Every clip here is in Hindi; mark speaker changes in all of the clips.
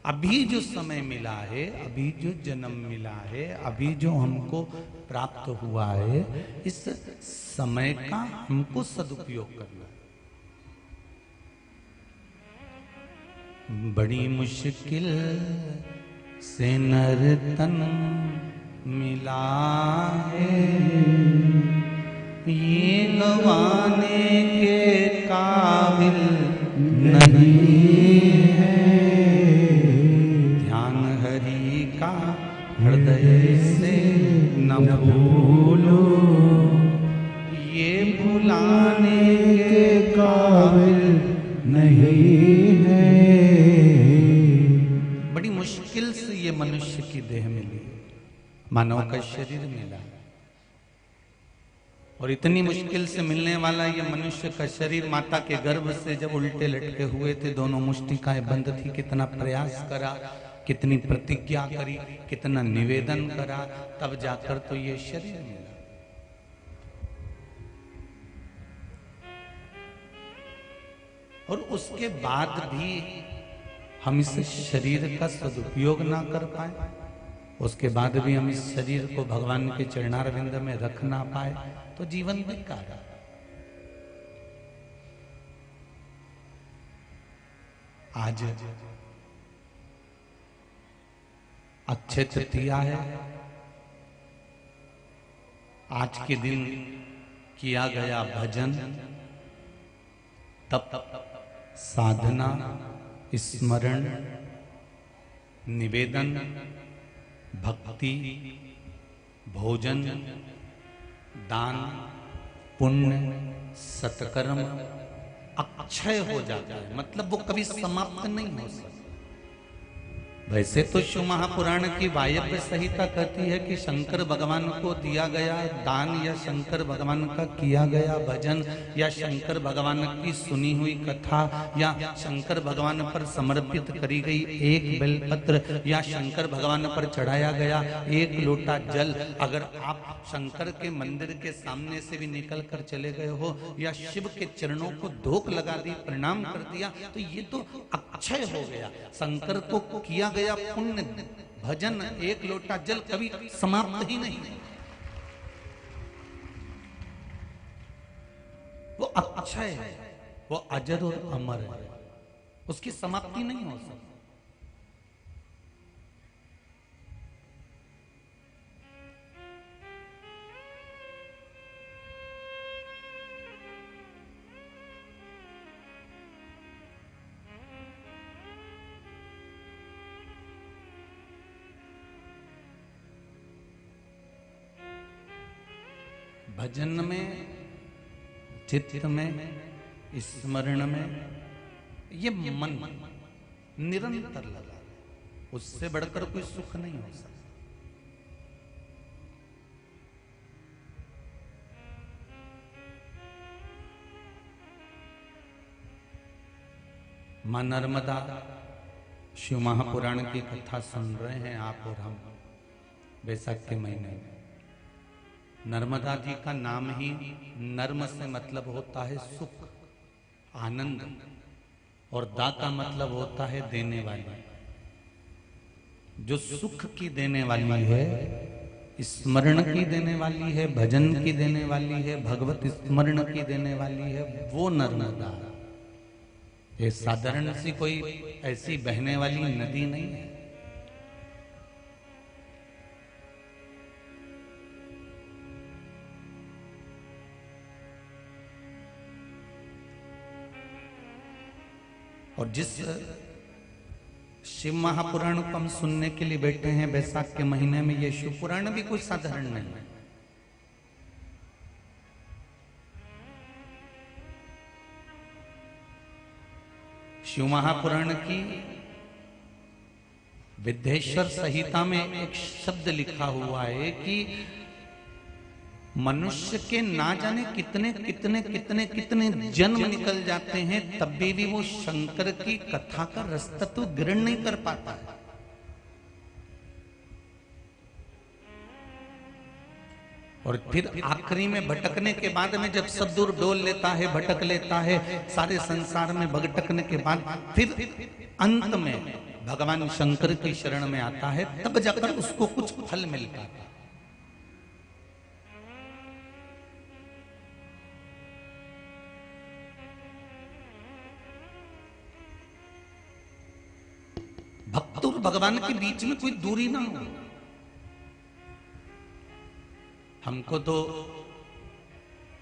Speaker 1: अभी जो समय मिला है, अभी जो जन्म मिला है, अभी जो हमको प्राप्त हुआ है, इस समय का हमको सदुपयोग करना है। बड़ी मुश्किल से नर तन मिला है, ये गवाने के काबिल नहीं है। ध्यान हरि का हृदय से न भूलो, ये भुलाने के काबिल नहीं है। बड़ी मुश्किल से ये मनुष्य की देह मिली, मानव का शरीर मिला, और इतनी मुश्किल से मिलने वाला ये मनुष्य का शरीर माता के गर्भ से जब उल्टे लटके हुए थे, दोनों मुष्टिकाएं बंद थी, कितना प्रयास करा, कितनी प्रतिज्ञा करी, कितना निवेदन करा, तब जाकर तो ये शरीर मिला। और उसके बाद भी हम इस शरीर का सदुपयोग ना कर पाए, उसके बाद भी हम इस शरीर को भगवान के चरणारविंद में रख ना पाए, तो जीवन बेकार है। आज अक्षय तृतीया है, आज के दिन किया गया भजन, तप, साधना, स्मरण, निवेदन, भक्ति, भोजन, दान, पुण्य, सत्कर्म अक्षय हो जाता है, मतलब वो कभी समाप्त नहीं हो सकता। वैसे तो शिव महापुराण की वायव्य संहिता कहती है कि शंकर भगवान को दिया गया दान, या शंकर भगवान का किया गया भजन, या शंकर भगवान की सुनी हुई कथा, या शंकर भगवान पर समर्पित करी गई एक बेलपत्र, या शंकर भगवान पर चढ़ाया गया एक लोटा जल, अगर आप शंकर के मंदिर के सामने से भी निकल कर चले गए हो, या शिव के चरणों को धोख लगा दी, प्रणाम कर दिया, तो ये तो अक्षय हो गया। शंकर को किया गया पुण्य भजन, एक लोटा जल कभी समाप्त ही नहीं, वो अक्षय है, वो अजर और अमर है, उसकी समाप्ति नहीं हो सकती। भजन में, चित्त में, स्मरण में ये मन निरंतर लगा, उससे बढ़कर कोई सुख नहीं हो सकता। मां नर्मदा शिव महापुराण की कथा सुन रहे हैं आप और हम, बैसाख के महीने में। नर्मदा जी का नाम ही नर्म से मतलब होता है सुख, आनंद, और दा का मतलब होता है देने वाली। जो सुख की देने वाली है, स्मरण की देने वाली है, भजन की देने वाली है, भगवत स्मरण की देने वाली है, वो नर्मदा। ये साधारण सी कोई ऐसी बहने वाली नदी नहीं है। और जिस शिव महापुराण को हम सुनने के लिए बैठे हैं बैसाख के महीने में, ये शिव पुराण भी कुछ साधारण नहीं है। शिव महापुराण की विद्येश्वर संहिता में एक शब्द लिखा हुआ है कि मनुष्य के ना जाने कितने कितने कितने कितने जन्म निकल जाते हैं, तब भी वो शंकर की कथा का रस तत्व ग्रहण नहीं कर पाता है। और फिर आखिरी में भटकने के बाद में जब सब दूर डोल लेता है, भटक लेता है, सारे संसार में भटकने के बाद फिर अंत में भगवान शंकर की शरण में आता है तब जाकर उसको कुछ फल मिलता है। भक्त और भगवान के बीच में कोई दूरी ना हो। हमको तो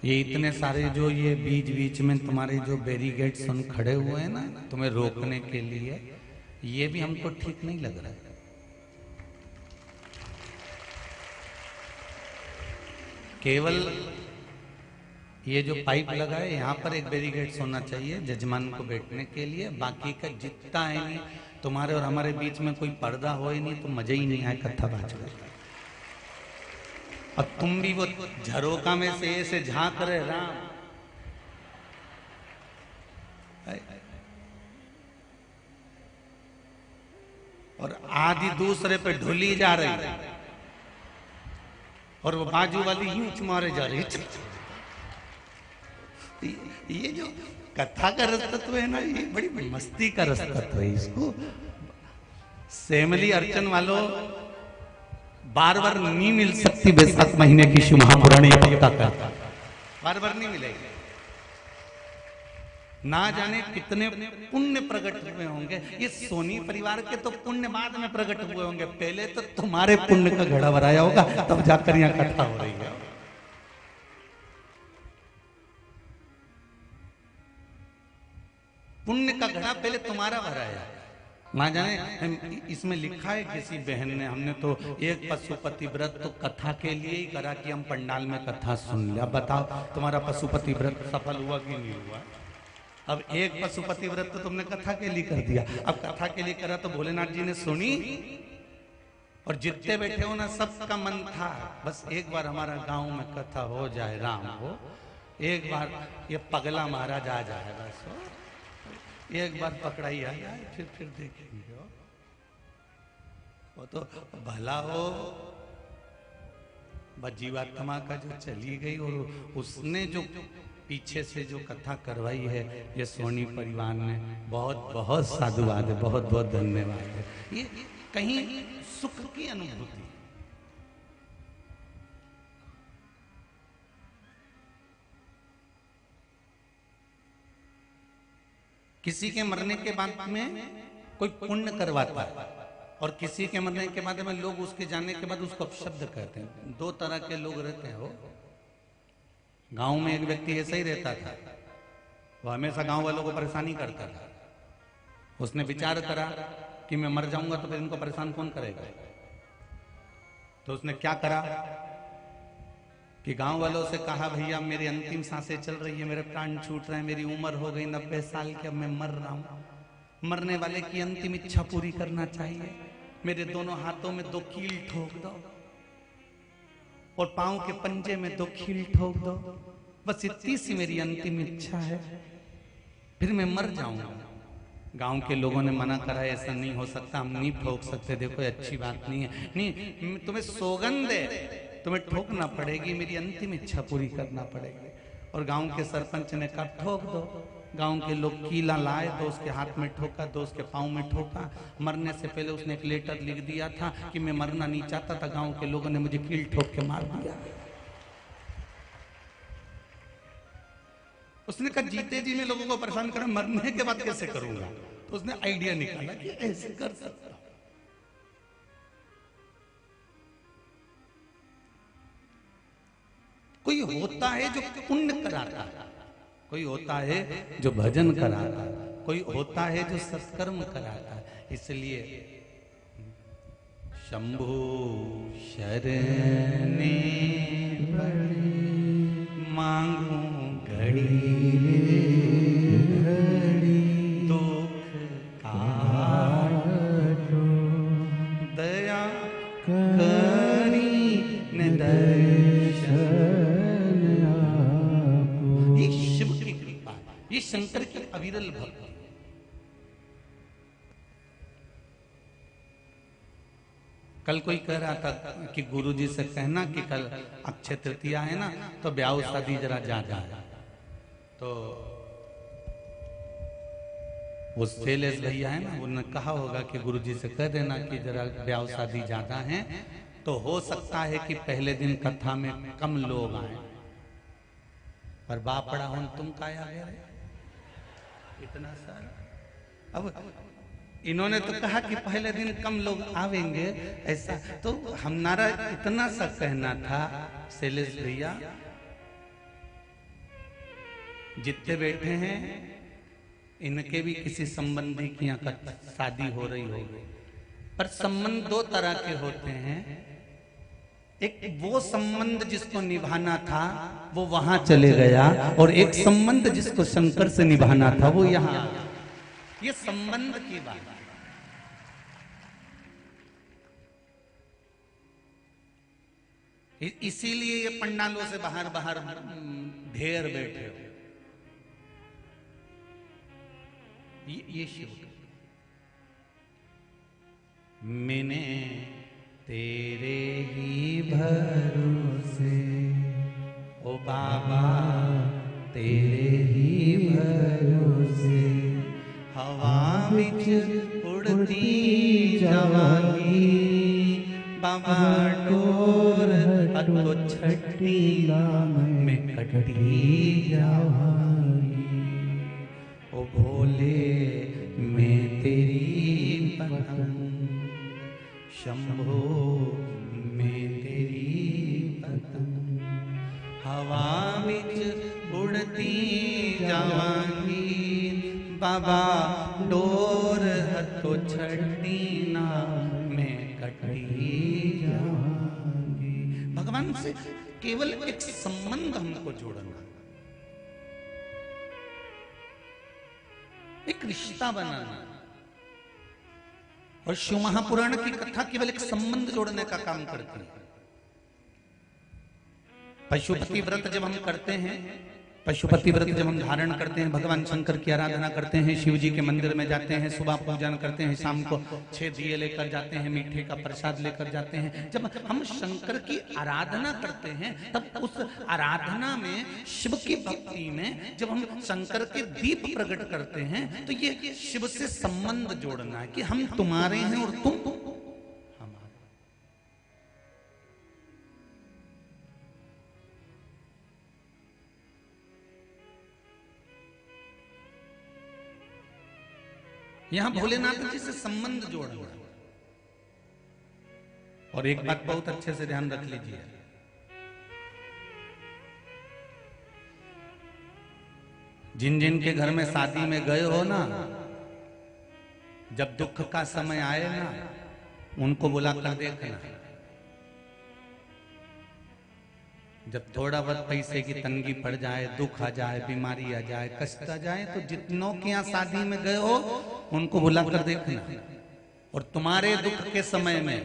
Speaker 1: ये इतने सारे जो ये बीच बीच में तुम्हारे जो बैरिकेड्स हम खड़े हुए हैं ना तुम्हें रोकने के लिए, ये भी हमको ठीक नहीं लग रहा है। केवल ये जो पाइप लगा है यहाँ पर एक बैरिकेड्स होना चाहिए जजमान को बैठने के लिए, बाकी का जितना है नहीं। तुम्हारे और हमारे बीच में कोई पर्दा हो ही नहीं तो मजा ही नहीं आए कथा बाज में। और तुम भी वो झरोका में से ऐसे झांक रहे राम, और आधी दूसरे पे ढुली जा रही और वो बाजू वाली यूं मारे जा रही। ये जो कथा का रसतत्व है ना, ये बड़ी मस्ती का रसतत्व है। इसको सेमली अर्चन वालों बार बार नहीं मिल सकती। बैसाख महीने की शिव महापुराणी कथा बार बार नहीं मिलेगी। ना जाने कितने पुण्य प्रकट हुए होंगे। ये सोनी परिवार के तो पुण्य बाद में प्रकट हुए होंगे, पहले तो तुम्हारे पुण्य का घड़ा भराया होगा तब जाकर यहाँ कथा हो रही है। पुण्य का घड़ा पहले तुम्हारा भराया। ना जाने इसमें लिखा है किसी बहन ने, हमने तो एक पशुपति व्रत तो कथा के लिए ही करा कि हम पंडाल में कथा सुन लिया। बताओ तुम्हारा पशुपति व्रत सफल हुआ कि नहीं हुआ? अब एक पशुपति व्रत तो तुमने कथा के लिए कर दिया। अब कथा के लिए करा तो भोलेनाथ जी ने सुनी, और जितने बैठे हो ना सबका मन था बस एक बार हमारा गांव में कथा हो जाए, राम हो, एक बार ये पगला महाराज आ जाए, बस एक बार पकड़ाई आ जाए, फिर देखेंगे। वो तो भला हो बस जीवात्मा का जो चली गई, और उसने जो पीछे से जो कथा करवाई है ये सोनी परिवार ने, बहुत बहुत साधुवाद है, बहुत बहुत धन्यवाद है। ये कहीं सुख की अनुभूति। किसी के मरने के बाद में कोई पुण्य करवाता है, और किसी के मरने के बाद में लोग उसके जाने के बाद उसको अपशब्द कहते हैं। दो तरह के लोग रहते हैं। वो गांव में एक व्यक्ति ऐसा ही रहता था, वो हमेशा गांव वालों को परेशानी करता था। उसने विचार करा कि मैं मर जाऊंगा तो फिर इनको परेशान कौन करेगा। तो उसने क्या करा कि गांव वालों से कहा, भैया मेरी अंतिम सांसें चल रही है, मेरे प्राण छूट रहे हैं, मेरी उम्र हो गई 90 साल की, अब मैं मर रहा हूं। मरने वाले की अंतिम इच्छा पूरी करना चाहिए। मेरे दोनों हाथों में 2 कील ठोक दो और पांव के पंजे में 2 कील ठोक दो, बस इतनी सी मेरी अंतिम इच्छा है, फिर मैं मर जाऊंगा। गांव के लोगों ने मना करा, ऐसा नहीं हो सकता, हम नहीं ठोक सकते, देखो अच्छी बात नहीं है, नहीं तुम्हें सौगंध है, तुम्हें ठोकना पड़ेगी, मेरी अंतिम इच्छा पूरी करना पड़ेगी। और गांव के सरपंच ने कहा ठोक दो। गांव के लोग कीला लाए तो उसके हाथ में ठोका, तो उसके पाँव में ठोका। मरने से पहले उसने एक लेटर लिख दिया था कि मैं मरना नहीं चाहता था, गांव के लोगों ने मुझे कील ठोक के मार दिया। उसने कहा जीते जी मैं लोगों को परेशान करा, मरने के बाद कैसे करूंगा। तो उसने आइडिया निकाला कि ऐसे कर सकता। कोई होता है जो पुण्य कराता है, कोई होता है जो भजन कराता है, कोई होता है जो सत्कर्म कराता है। इसलिए शंभु शरणे मांगू घड़ी दुख काटो, दया करी न दर्शन। ये शिव की कृपा, ये शंकर की अविरल भक्ति। कल कोई कह रहा था कि गुरुजी से कहना कि कल अक्षय तृतीया है ना, तो ब्याह शादी जरा जा। तो वो शैलेश भैया है ना, उन्होंने कहा होगा कि गुरुजी से कह देना कि जरा ब्याह शादी ज्यादा है तो हो सकता है कि पहले दिन कथा में कम लोग आए, पर बापड़ा हूं तुम काया गए इतना सारा। अब इन्होंने तो कहा कि पहले दिन कम लोग आवेंगे, ऐसा तो हमारा इतना सा कहना था शैलेश भैया, जितने बैठे हैं इनके भी किसी संबंधी की यहाँ का शादी हो रही होगी, पर संबंध दो तरह के होते हैं। एक वो संबंध जिसको निभाना था वो वहां चले गया, और एक संबंध जिसको शंकर से निभाना था वो यहाँ आ गया। ये संबंध की बात है। इसीलिए ये पंडालों से बाहर बाहर ढेर बैठे हो। ये शिव मैंने तेरे ही भरोसे ओ बाबा तेरे ही भरोसे हवा बिच उड़ती जवानी बाबा डोर हटो छठी में कटी जवानी ओ भोले मैं तेरी पतंग शंभो मैं तेरी पतंग हवा बिच उड़ती जावांगी बाबा डोर हथो छठी ना मैं कटी जावांगी। भगवान से केवल एक संबंध हमको जोड़ना, एक रिश्ता बनाना, और शिव महापुराण की कथा केवल एक संबंध जोड़ने का काम करती है। पशुपति व्रत जब हम करते हैं, पशुपति व्रत जब हम धारण करते हैं, भगवान शंकर की आराधना करते हैं, शिव जी के मंदिर में जाते हैं, सुबह पूजन करते हैं, शाम को 6 दिए लेकर जाते हैं, मीठे का प्रसाद लेकर जाते हैं। जब हम शंकर की आराधना करते हैं तब उस आराधना में, शिव की भक्ति में जब हम शंकर के दीप प्रकट करते हैं तो ये शिव से संबंध जोड़ना है कि हम तुम्हारे हैं और तुम हमारे। यहां भोलेनाथ जी से संबंध जोड़ना। और एक बात बहुत अच्छे से ध्यान रख लीजिए, जिन जिन के घर में शादी में गए हो ना, जब दुख का समय आए ना उनको बुला कर देखना। जब थोड़ा बहुत पैसे की तंगी पड़ जाए, दुख आ जाए, बीमारी आ जाए, कष्ट आ जाए, तो जितनों के यहाँ शादी में गए हो उनको बुला कर देखना। और तुम्हारे दुख के समय में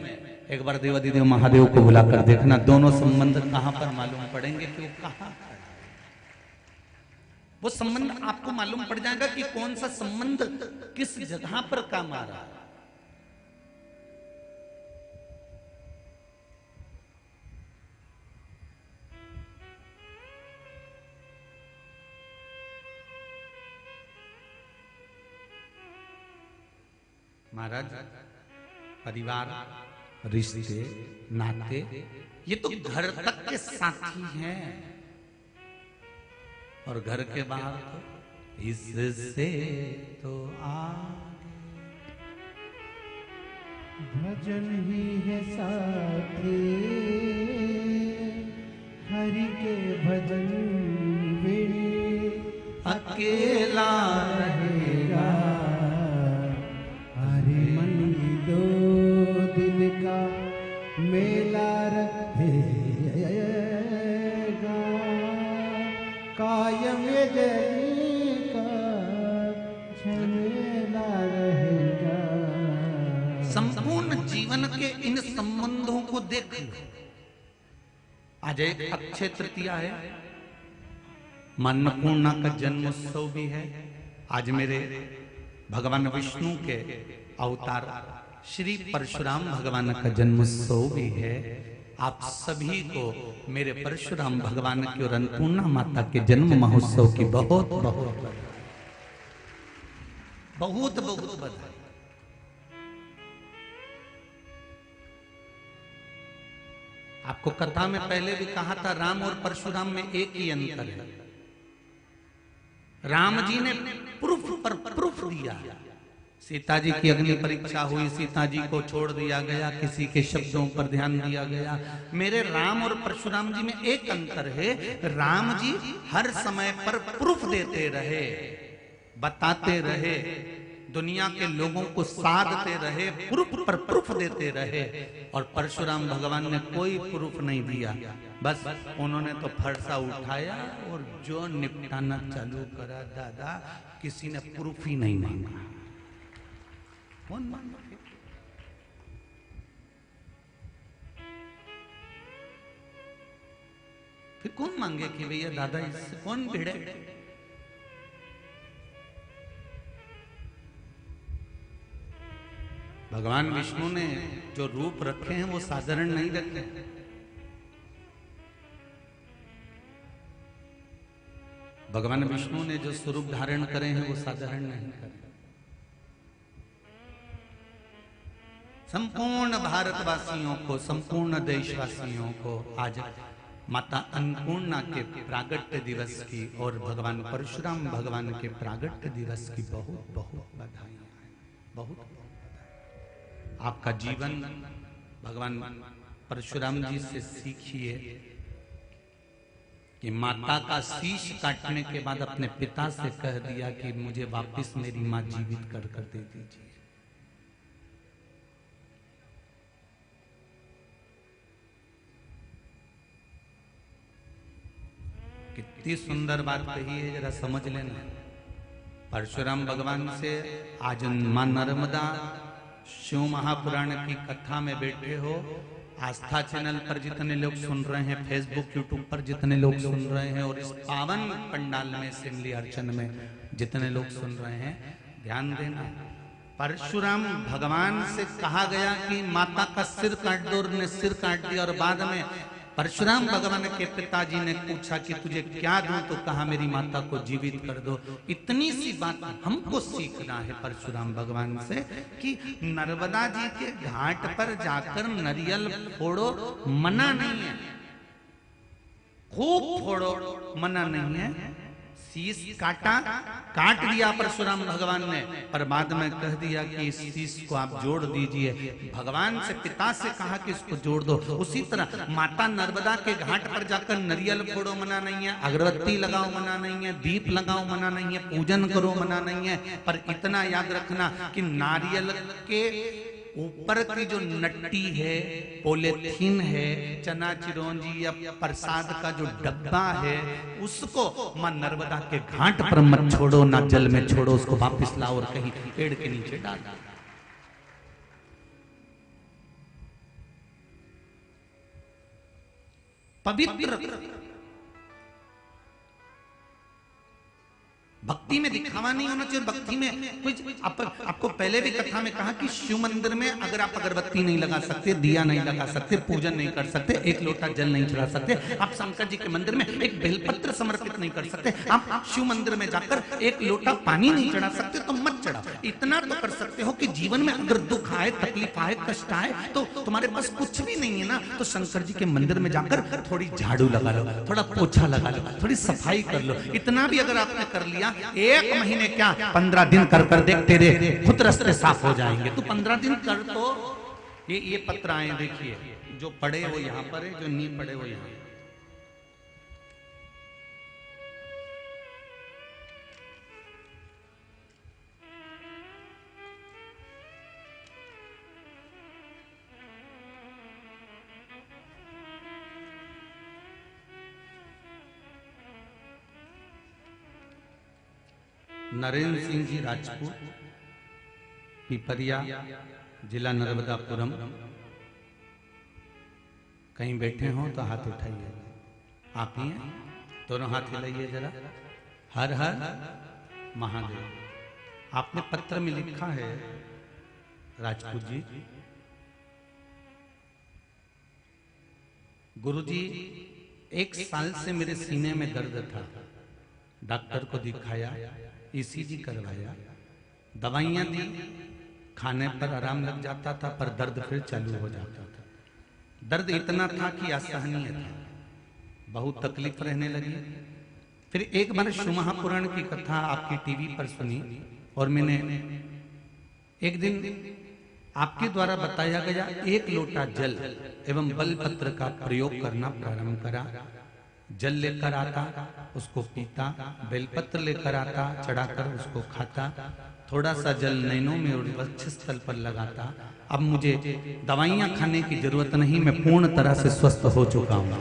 Speaker 1: एक बार देवादिदेव महादेव को बुला कर देखना। दोनों संबंध कहां पर मालूम पड़ेंगे कि वो कहां, वो संबंध आपको मालूम पड़ जाएगा कि कौन सा संबंध किस जगह पर काम आ रहा है। महाराज, परिवार, रिश्ते, नाते, ये तो घर तक के साथी हैं, और घर के बाहर तो इससे तो आगे।
Speaker 2: भजन ही है साथी, हरि के भजन में
Speaker 1: अकेला
Speaker 2: रहेगा। हरे मन दो दिल का मेला रहेगा, कायम जनी का झमेला रहेगा।
Speaker 1: संपूर्ण जीवन के इन संबंधों को देख। आज एक अक्षय तृतीया है, मां अन्नपूर्णा का जन्मोत्सव भी है। आज मेरे भगवान विष्णु के अवतार श्री परशुराम भगवान का जन्मोत्सव भी है। आप सभी को मेरे परशुराम भगवान की और अन्नपूर्णा माता के जन्म महोत्सव की बहुत बहुत। बहुत बहुत बधाई। आपको कथा में पहले भी कहा था, राम और परशुराम में एक ही अंतर है। राम जी ने प्रूफ पर प्रूफ दिया। सीता जी की अग्नि परीक्षा हुई, सीता जी को छोड़ दिया गया, किसी के शब्दों पर ध्यान दिया गया। मेरे राम और परशुराम जी में एक अंतर है, राम जी हर समय पर प्रूफ देते रहे, बताते रहे, दुनिया के लोगों को साधते रहे, प्रूफ पर प्रूफ देते रहे। और परशुराम भगवान ने कोई प्रूफ नहीं दिया, बस उन्होंने तो फरसा उठाया और जो निपटाना चालू करा। दादा किसी ने प्रूफ ही नहीं मांगा। कौन मांगा? फिर कौन मांगे कि भैया दादा इससे कौन भिड़े? भगवान विष्णु ने जो रूप रखे हैं वो साधारण नहीं रखे। भगवान विष्णु ने जो स्वरूप धारण करे हैं वो साधारण नहीं करे। संपूर्ण भारतवासियों को, संपूर्ण देशवासियों को आज माता अन्नपूर्णा के प्रागट्य दिवस की और भगवान परशुराम भगवान के प्रागट्य दिवस की बहुत बहुत बधाई। बहुत बधाई। आपका जीवन भगवान परशुराम जी से सीखिए कि माता का शीश काटने के बाद अपने पिता से कह दिया कि मुझे वापस मेरी मां जीवित कर दे दीजिए। कितनी सुंदर बात कही है, जरा समझ लेना। परशुराम भगवान से आज मां नर्मदा शिव महापुराण की कथा में बैठे हो। आस्था चैनल पर जितने लोग सुन रहे हैं, फेसबुक यूट्यूब पर जितने लोग सुन रहे हैं, और इस पावन पंडाल में सिमली अर्चन में जितने लोग सुन रहे हैं, ध्यान देना। परशुराम भगवान से कहा गया कि माता का सिर काट दो, और ने सिर काट दिया। और बाद में परशुराम भगवान के पिताजी ने पूछा कि तुझे क्या दूं, तो कहा मेरी माता को जीवित कर दो। इतनी सी बात हमको सीखना है परशुराम भगवान से कि नर्मदा जी के घाट पर जाकर नारियल फोड़ो, मना नहीं है, खूब फोड़ो, मना नहीं है। शीश काट दिया परशुराम भगवान ने, पर बाद में कह दिया कि इस शीश को आप जोड़ दीजिए। भगवान से, पिता से कहा कि इसको जोड़ दो। उसी तरह माता नर्मदा के घाट पर जाकर नारियल फोड़ो, मना नहीं है, अगरबत्ती लगाओ, मना नहीं है, दीप लगाओ, मना नहीं है, पूजन करो, मना नहीं है। पर इतना याद रखना कि नारियल के ऊपर की जो नट्टी है, पॉलीथीन है, चना चिरौंजी या प्रसाद का जो डब्बा है, उसको मां नर्मदा के घाट पर मत छोड़ो, ना जल में छोड़ो, उसको वापस लाओ और कहीं पेड़ के नीचे डाल दो। पवित्र भक्ति में दिखावा नहीं होना चाहिए। भक्ति में कुछ आपको पहले भी कथा में कहा कि शिव मंदिर में अगर आप अगरबत्ती नहीं लगा सकते, दिया नहीं लगा सकते, पूजन नहीं कर सकते, एक लोटा जल नहीं चढ़ा सकते, आप शंकर जी के मंदिर में एक बेलपत्र समर्पित नहीं कर सकते, आप शिव मंदिर में जाकर एक लोटा पानी नहीं चढ़ा सकते, तो मत चढ़ाओ। इतना तो कर सकते हो कि जीवन में अगर दुख आए, तकलीफ आए, कष्ट आए, तो तुम्हारे पास कुछ भी नहीं है ना, तो शंकर जी के मंदिर में जाकर थोड़ी झाड़ू लगा लो, थोड़ा पोछा लगा लो, थोड़ी सफाई कर लो। इतना भी अगर आपने कर लिया, 1 महीने क्या 15 दिन कर देख, तेरे खुद रास्ते साफ हो जाएंगे। तो 15 दिन कर। तो ये पत्र आए देखिए, जो पढ़े वो यहां पर है, जो नहीं पढ़े वो यहां। नरेंद्र सिंह जी राजपूत, पिपरिया, जिला नर्मदापुरम। कहीं बैठे हो तो हाथ उठाइए। आप ही हैं? दोनों हाथ हिलाइए जरा। हर हर महादेव। आपने पत्र में लिखा है राजपूत जी, गुरुजी 1 साल से मेरे सीने में दर्द था, डॉक्टर को दिखाया, ईसीजी करवाया, दवाइयां दी, खाने पर आराम लग जाता था, पर दर्द फिर चालू हो जाता था। दर्द इतना था कि असहनीय था, बहुत तकलीफ रहने लगी। फिर एक बार शिवमहा पुराण की कथा आपकी टीवी पर सुनी और मैंने एक दिन आपके द्वारा बताया गया एक लोटा जल एवं बेलपत्र का प्रयोग करना प्रारंभ करा। जल लेकर आता, उसको पीता, बेलपत्र लेकर आता, चढ़ाकर उसको खाता, थोड़ा सा जल नैनों में और वक्षस्थल पर लगाता। अब मुझे दवाइयां खाने की जरूरत नहीं, मैं पूर्ण तरह से स्वस्थ हो चुका हूं।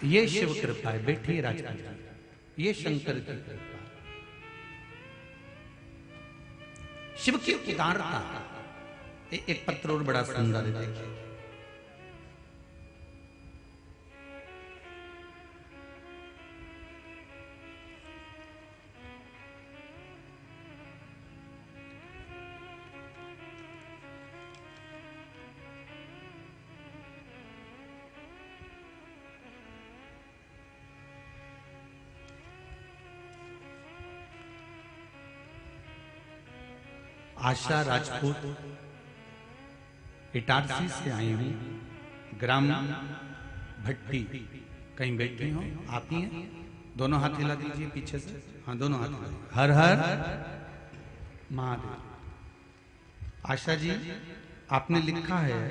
Speaker 1: ये शिव कृपा है। बैठिए राजकुमार, ये शंकर की कृपा, शिव की उदारता। एक पत्र और बड़ा सुंदर है, देखिए। आशा राजपूत इटारसी से आई हूं, ग्राम भट्टी। कहीं बैठी हो आप ही हैं? दोनों हाथ हिला दीजिए पीछे से। हाँ, दोनों हाथ हिला। हर हर महादेव। आशा जी, आपने लिखा है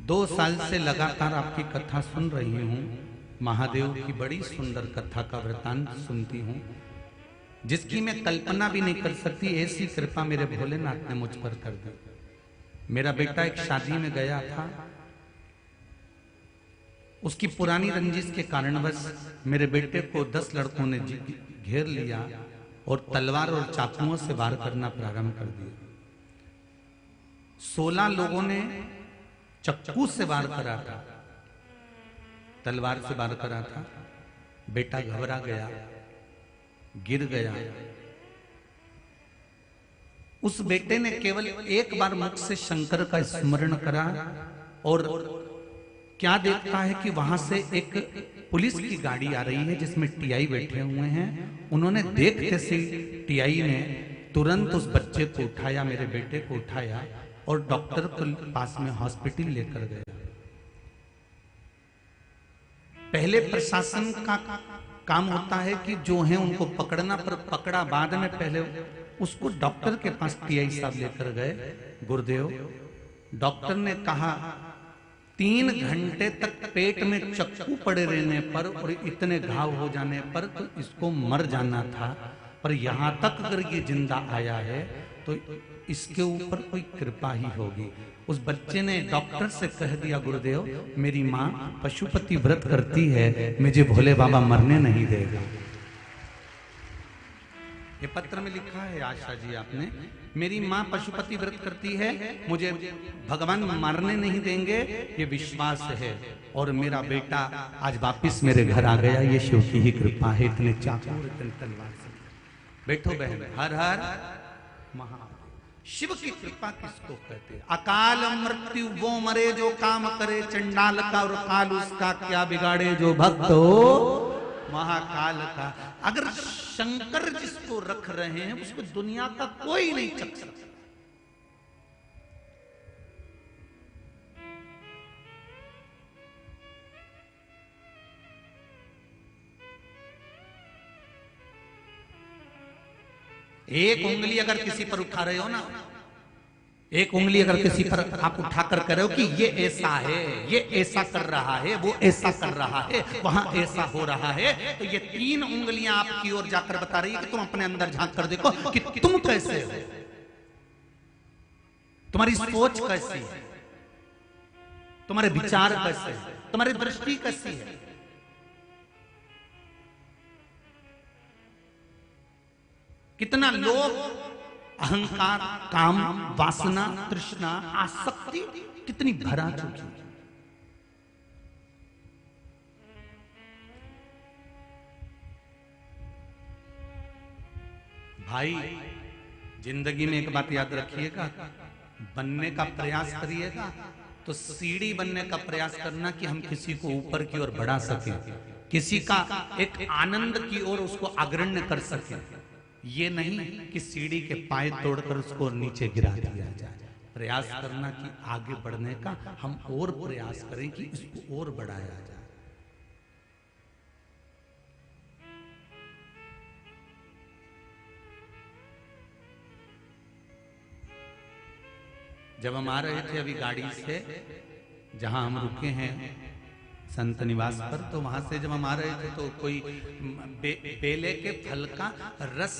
Speaker 1: 2 साल से लगातार आपकी कथा सुन रही हूं। महादेव की बड़ी सुंदर कथा का वृतांत सुनती हूं, जिसकी मैं कल्पना भी नहीं कर सकती। ऐसी कृपा मेरे भोलेनाथ ने मुझ पर कर दी। मेरा बेटा एक शादी में गया था, उसकी पुरानी रंजिश के कारणवश मेरे बेटे को 10 लड़कों ने घेर लिया और तलवार और चाकुओं से वार करना प्रारंभ कर दिया। 16 लोगों ने चाकू से वार करा था, तलवार से वार करा था। बेटा घबरा गया, गिर गया। उस बेटे ने केवल एक बार मुख से शंकर का स्मरण करा और क्या देखता है कि वहां से एक पुलिस की गाड़ी आ रही है जिसमें टीआई बैठे हुए हैं। उन्होंने देखते से टीआई ने तुरंत उस बच्चे को उठाया, मेरे बेटे को उठाया और डॉक्टर के पास में हॉस्पिटल लेकर गया। पहले प्रशासन का काम होता है कि जो है उनको पकड़ना, पर पकड़ा बाद में। पहले उसको डॉक्टर के पास टीआई साहब लेकर गए। गुरुदेव, डॉक्टर ने कहा 3 घंटे तक पेट में चाकू पड़े रहने पर और इतने घाव हो जाने पर तो इसको मर जाना था, पर यहां तक अगर ये जिंदा आया है तो इसके ऊपर कोई कृपा ही होगी। उस बच्चे ने डॉक्टर से कह दिया, गुरुदेव मेरी माँ पशुपति व्रत करती है, मुझे भोले बाबा मरने नहीं देगा। ये पत्र में लिखा है आशा जी आपने, मेरी माँ पशुपति व्रत करती है, मुझे भगवान मारने नहीं देंगे, ये विश्वास है। और मेरा बेटा आज वापिस मेरे घर आ गया, ये शिव की ही कृपा है। इतने चाकू इतने तलवार से। बैठो बहन, हर हर महादेव। शिव की कृपा किसको कहते हैं? अकाल मृत्यु वो मरे जो काम करे, चंडाल का और काल उसका क्या बिगाड़े, जो भक्त हो महाकाल का। अगर शंकर जिसको रख रहे हैं उसको दुनिया का कोई नहीं चख सकता। एक उंगली अगर किसी पर उठा रहे हो ना, एक उंगली अगर किसी पर आप उठाकर कर रहे हो कि ये ऐसा है, ये ऐसा कर रहा है, वो ऐसा कर रहा है, वहां ऐसा हो रहा है, तो ये 3 उंगलियां आपकी ओर जाकर बता रही है कि तुम अपने अंदर झांक कर देखो कि तुम कैसे हो, तुम्हारी सोच कैसी है, तुम्हारे विचार कैसे हैं, तुम्हारी दृष्टि कैसी है। कितना लोभ, अहंकार, काम, वासना, तृष्णा, आसक्ति कितनी भरा चुकी है। भाई जिंदगी में एक बात याद रखिएगा, बनने का प्रयास करिएगा तो सीढ़ी बनने का प्रयास करना कि हम किसी को ऊपर की ओर बढ़ा सकें। किसी का एक आनंद की ओर उसको अग्रण्य कर सके, ये नहीं कि सीढ़ी के पाए तोड़कर उसको नीचे गिरा दिया जाए। प्रयास करना कि आगे बढ़ने का हम और प्रयास करें कि इसको और बढ़ाया जाए। जब हम आ रहे थे अभी गाड़ी से, जहां हम रुके हैं संत निवास पर, तो वहां से जब हम आ रहे थे तो कोई बेले के फल का रस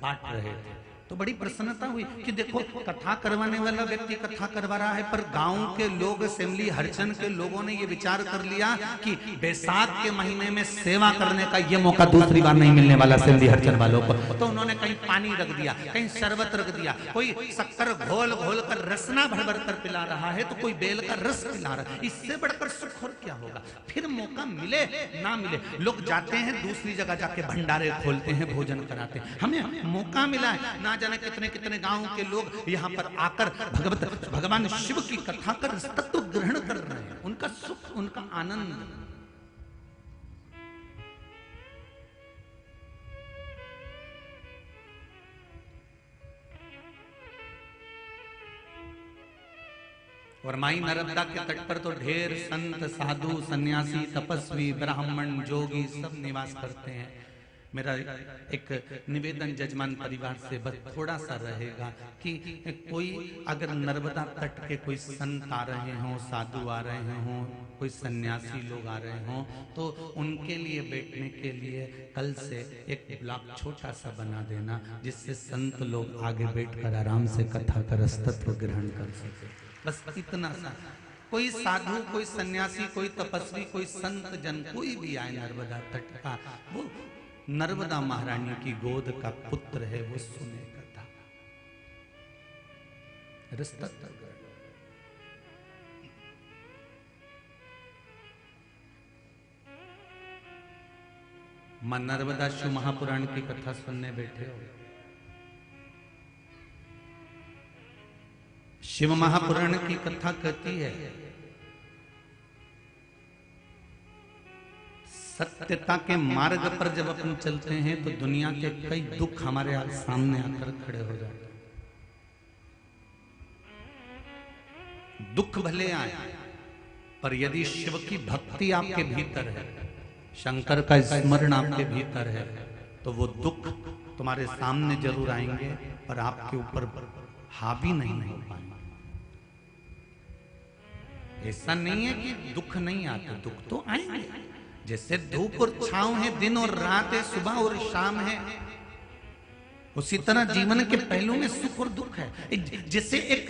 Speaker 1: बांट रहे थे, तो बड़ी प्रसन्नता हुई कि देखो कथा करवाने वाला व्यक्ति कथा करवा रहा है, पर गांव के लोग, असेंबली हरचंद के लोगों ने ये विचार कर लिया कि बैसाख के महीने में सेवा करने का ये मौका दूसरी बार नहीं मिलने वाला असेंबली हरचंद वालों को। तो उन्होंने कहीं पानी रख दिया, कहीं शरबत रख दिया, कोई शक्कर घोल घोल कर रसना भर भर कर पिला रहा है, तो कोई बेल का रस पिला रहा है। इससे बढ़कर सुख और क्या होगा। फिर मौका मिले ना मिले, लोग जाते हैं दूसरी जगह जाके भंडारे खोलते हैं, भोजन कराते हैं। हमें मौका मिला है, ना जाने कितने कितने गांव के लोग यहाँ पर आकर भगवान शिव की कथा कर तत्व ग्रहण कर रहे हैं। उनका सुख, उनका आनंद। और माई नर्मदा के तट पर तो ढेर संत, साधु, सन्यासी, तपस्वी, ब्राह्मण, जोगी सब निवास करते हैं। मेरा एक निवेदन जजमान परिवार से बस थोड़ा सा रहेगा कि कोई अगर नर्मदा तट के कोई संत आ रहे हों, साधु आ रहे हों, कोई सन्यासी लोग आ रहे हों, तो उनके लिए बैठने के लिए कल से एक ब्लॉक छोटा सा बना देना, जिससे संत लोग आगे बैठकर आराम से कथा का रसतत्व ग्रहण कर सके। बस इतना सा। कोई साधु, कोई सन्यासी, कोई तपस्वी, कोई संत जन, कोई भी आए नर्मदा तट का, वो नर्मदा महारानी की गोद का पुत्र है, वो सुने कथा रसतत्व। मां नर्मदा शिव महापुराण की कथा सुनने बैठे हो। शिव महापुराण की कथा कहती है सत्यता के मार्ग पर जब अपन चलते हैं तो दुनिया के कई दुख हमारे सामने आकर खड़े हो जाते हैं। दुख भले आए, पर यदि शिव की भक्ति आपके भीतर है, शंकर का स्मरण आपके भीतर है, तो वो दुख तुम्हारे सामने जरूर आएंगे पर आपके ऊपर हावी नहीं हो पाएंगे। ऐसा नहीं है कि दुख नहीं आते, दुख तो आएंगे। जैसे धूप और छांव है, दिन और रात है, सुबह और शाम है, उसी तरह जीवन के पहलू में सुख और दुख है। जैसे एक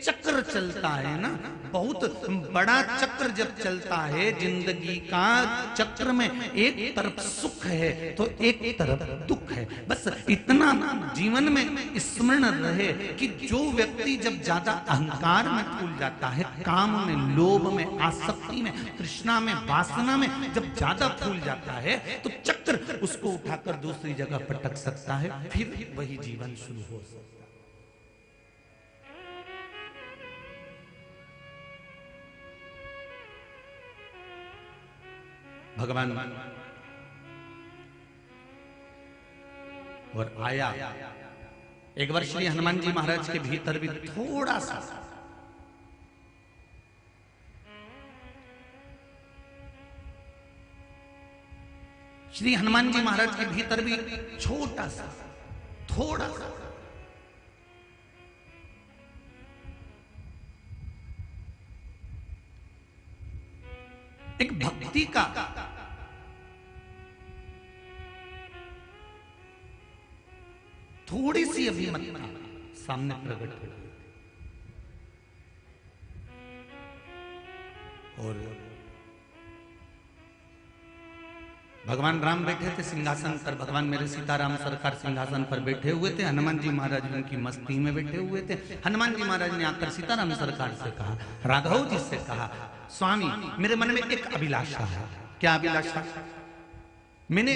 Speaker 1: चक्र चलता है ना, बहुत बड़ा चक्र जब चलता है जिंदगी का, चक्र में एक तरफ सुख है तो एक तरफ दुख है। बस इतना जीवन में स्मरण रहे कि जो व्यक्ति जब ज्यादा अहंकार में फूल जाता है, काम में, लोभ में, आसक्ति में, तृष्णा में, वासना में जब ज्यादा फूल जाता है, तो चक्र उसको उठाकर दूसरी जगह पटक सकता है, फिर वही जीवन शुरू हो सकता है। भगवान और आया एक बार श्री हनुमान जी महाराज के भीतर भी थोड़ा सा श्री हनुमान जी महाराज के भीतर भी छोटा सा, थोड़ा सा एक भक्ति का थोड़ी सी अभिमतता सामने प्रकट हो गई। और भगवान राम बैठे थे सिंहासन पर, भगवान मेरे सीताराम सरकार सिंहासन पर बैठे हुए थे, हनुमान जी महाराज उनकी मस्ती में बैठे हुए थे। हनुमान जी महाराज ने आकर सीताराम सरकार से कहा, राघव जी से कहा, स्वामी मेरे मन में एक अभिलाषा है। क्या अभिलाषा? मैंने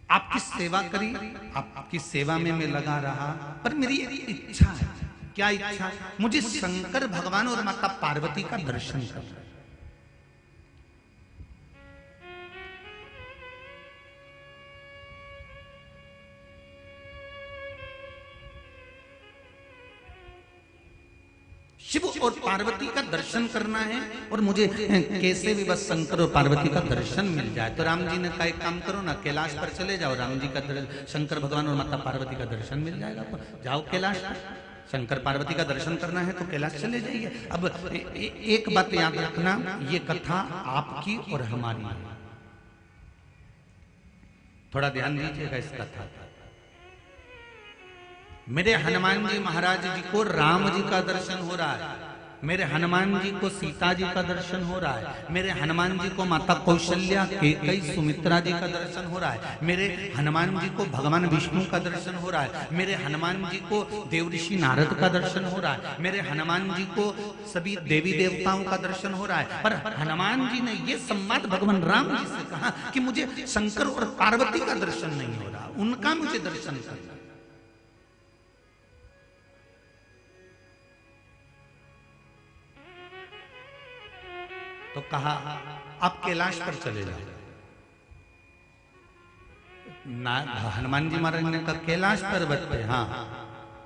Speaker 1: आपकी सेवा करी, आपकी सेवा में मैं लगा रहा, पर मेरी एक इच्छा है। क्या इच्छा? मुझे शंकर भगवान और माता पार्वती का दर्शन करना। शिव और पार्वती का दर्शन करना है और मुझे कैसे भी बस शंकर और पार्वती का दर्शन मिल जाए। तो राम जी ने कहा एक काम करो ना, कैलाश पर चले जाओ, राम जी का शंकर भगवान और माता पार्वती का दर्शन मिल जाएगा। जाओ कैलाश पर, शंकर पार्वती का दर्शन करना है तो कैलाश चले जाइए। अब एक बात याद रखना, ये कथा आपकी और हमारी है, थोड़ा ध्यान दीजिएगा इस कथा का। मेरे हनुमान जी महाराज जी को राम जी का दर्शन हो रहा है, मेरे हनुमान जी को सीता जी का दर्शन हो रहा है, मेरे हनुमान जी को माता कौशल्या कैकेयी सुमित्रा जी का दर्शन हो रहा है, मेरे हनुमान जी को भगवान विष्णु का दर्शन हो रहा है, मेरे हनुमान जी को देवऋषि नारद का दर्शन हो रहा है, मेरे हनुमान जी को सभी देवी देवताओं का दर्शन हो रहा है। पर हनुमान जी ने ये संवाद भगवान राम जी से कहा कि मुझे शंकर और पार्वती का दर्शन नहीं हो रहा, उनका मुझे दर्शन करना। तो कहा आप कैलाश पर चले जाओ। हनुमान जी महाराज ने कहा कैलाश पर्वत पे, हाँ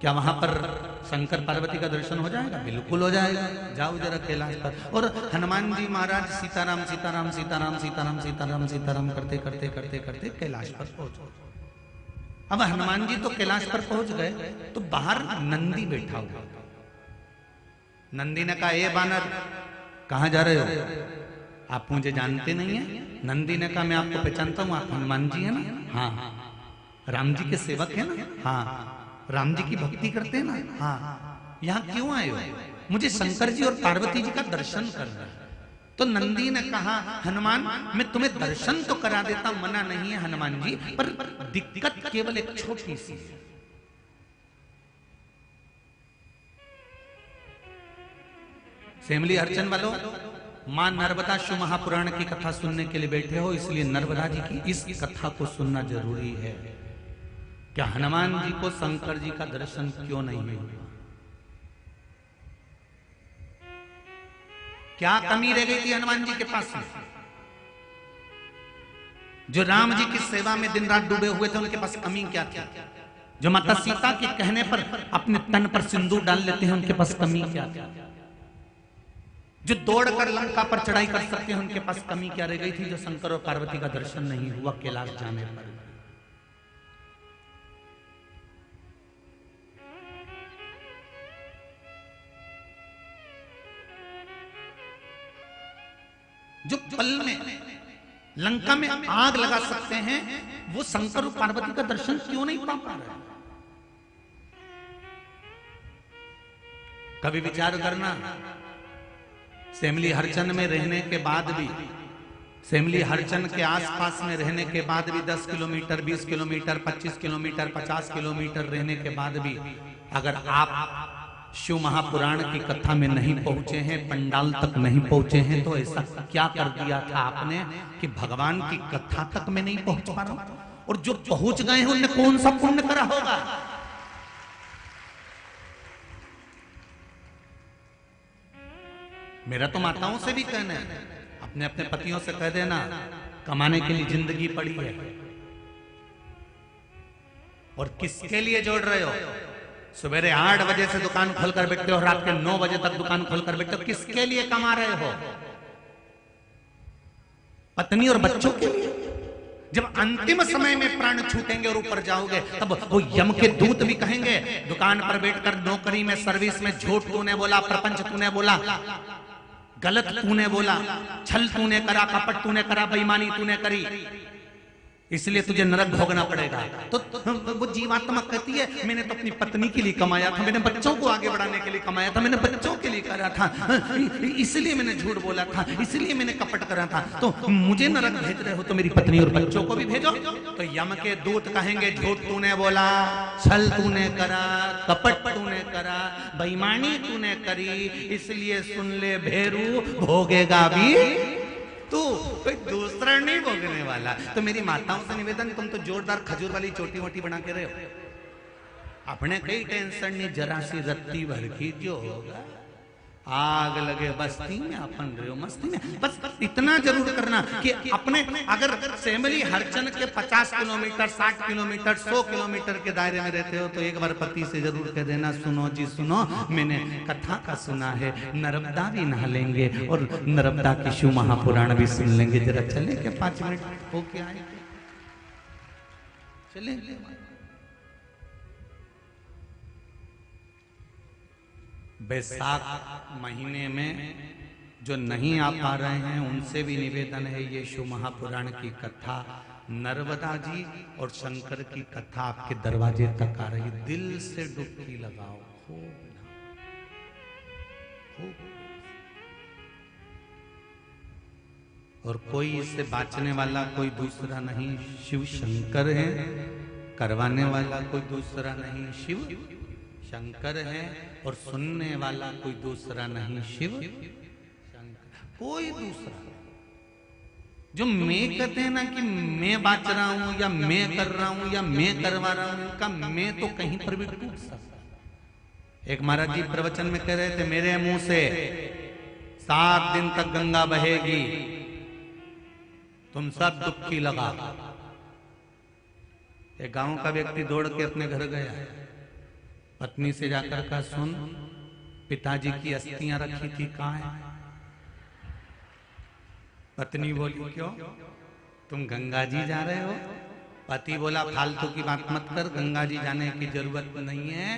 Speaker 1: क्या वहां पर शंकर पार्वती का दर्शन हो जाएगा? बिल्कुल हो जाएगा, जाओ जरा कैलाश पर। और हनुमान जी महाराज सीताराम सीताराम सीताराम सीताराम सीताराम सीताराम करते करते करते करते कैलाश पर पहुंचे। अब हनुमान जी तो कैलाश पर पहुंच गए तो बाहर नंदी बैठा हुआ। नंदी ने कहा ए बानर कहां जा रहे हो? आप मुझे जानते नहीं है? नंदी ने कहा मैं आपको पहचानता हूं, आप हनुमान जी हैं ना? हाँ। राम जी के सेवक हैं ना? हाँ। राम जी की भक्ति करते हैं ना? हाँ। यहाँ क्यों आए हो? मुझे शंकर जी और पार्वती जी का दर्शन करना है। तो नंदी ने कहा हनुमान मैं तुम्हें दर्शन तो करा देता, मना नहीं है हनुमान जी, पर दिक्कत केवल एक छोटी सी है। सेमली अर्चन वालों, मां नर्मदा शिव महापुराण की कथा सुनने के लिए बैठे हो, इसलिए नर्मदा जी की इस कथा को सुनना जरूरी है। क्या हनुमान जी को शंकर जी का दर्शन क्यों नहीं हुआ? क्या कमी रह गई थी हनुमान जी के पास में? जो राम जी की सेवा में दिन रात डूबे हुए थे, उनके पास कमी क्या थी? जो माता सीता के कहने पर अपने तन पर सिंदूर डाल लेते हैं, उनके पास कमी क्या थी? जो दौड़कर लंका पर चढ़ाई कर सकते हैं, उनके पास कमी क्या रह गई थी? जो शंकर और पार्वती का दर्शन नहीं हुआ कैलाश जाने पर। जो पल में लंका में आग लगा सकते हैं, वो शंकर और पार्वती का दर्शन क्यों नहीं पा रहे? कभी विचार करना, सेमली हरचन में रहने के बाद भी, सेमली हरचन के आसपास में रहने के बाद भी 10 किलोमीटर 20 किलोमीटर 25 किलोमीटर 50 किलोमीटर रहने के बाद भी अगर आप शिव महापुराण की कथा में नहीं पहुंचे हैं, पंडाल तक नहीं पहुंचे हैं, तो ऐसा क्या कर दिया था आपने कि भगवान की कथा तक में नहीं पहुंच पा रहा? और जो पहुंच गए हैं उनने कौन सा पुण्य करा होगा? मेरा तो माताओं से भी कहना है, अपने अपने पतियों से कह देना कमाने के लिए जिंदगी पड़ी है, और किसके लिए जोड़ रहे हो? सवेरे 8 बजे से दुकान खोलकर बैठते हो, रात के 9 बजे तक दुकान खोलकर बैठते हो, किसके लिए कमा रहे हो? पत्नी और बच्चों के लिए। जब अंतिम समय में प्राण छूटेंगे और ऊपर जाओगे, तब वो यम के दूत भी कहेंगे दुकान पर बैठकर नौकरी में सर्विस में झूठ तूने बोला, प्रपंच तूने बोला, गलत तूने बोला, छल तूने करा, कपट तूने करा, बेईमानी तूने करी, इसलिए तुझे नरक भोगना पड़ेगा। तो वो जीवात्मा कहती है मैंने तो अपनी पत्नी के लिए कमाया था, मैंने बच्चों को आगे बढ़ाने के लिए कमाया था, मैंने बच्चों के लिए करा था, इसलिए मैंने झूठ बोला था, इसलिए मैंने कपट करा था, तो मुझे नरक भेज रहे हो तो मेरी पत्नी और बच्चों को भी भेजो। तो यम के दूत कहेंगे झूठ तूने बोला, छल तूने करा, कपट तूने करा, बेईमानी तूने करी, इसलिए सुन ले भेरू भोगेगा भी तू, कोई दूसरा नहीं भोगने वाला। तो मेरी माताओं से निवेदन, तुम तो जोरदार खजूर वाली चोटी वोटी बना के रहे हो, अपने कोई टेंशन नहीं, जरा सी रत्ती भर की जो होगा आग लगे बस्ती में अपन रहे हो मस्ती में। बस इतना जरूर करना कि अपने अगर सेमली हरचन के 50 किलोमीटर 60 किलोमीटर 100 किलोमीटर के दायरे में रहते हो तो एक बार पति से जरूर कह देना, सुनो जी सुनो, मैंने कथा का सुना है, नर्मदा भी नहा लेंगे और नर्मदा की शिव महापुराण भी सुन लेंगे, जरा चले के 5 मिनट होके आए, चले। बैसाख महीने में जो नहीं आ पा रहे हैं उनसे भी निवेदन है, ये शिव महापुराण की कथा, नर्मदा जी और शंकर की कथा आपके दरवाजे तक आ रही, दिल से डुबकी लगाओ खूब। और कोई इससे बाँचने वाला कोई दूसरा नहीं, शिव शंकर है, करवाने वाला कोई दूसरा नहीं, शिव शंकर है, और सुनने वाला कोई दूसरा नहीं, शिव शंकर, कोई दूसरा। जो मैं कहते हैं ना कि मैं बाँच रहा हूं या मैं कर रहा हूं या मैं करवा रहा हूं, इनका मैं तो कहीं पर भी टूट सकता। एक महाराज जी प्रवचन में कह रहे थे, मेरे मुंह से 7 दिन तक गंगा बहेगी, तुम सब डुबकी लगा। एक गांव का व्यक्ति दौड़ के अपने घर गया, पत्नी से जाकर कहा, सुन पिताजी की अस्थियां रखी थी कहाँ है? पत्नी बोली, क्यों, तुम गंगा जी जा रहे हो? पति बोला, फालतू की बात मत कर, गंगा जी जाने की जरूरत नहीं है,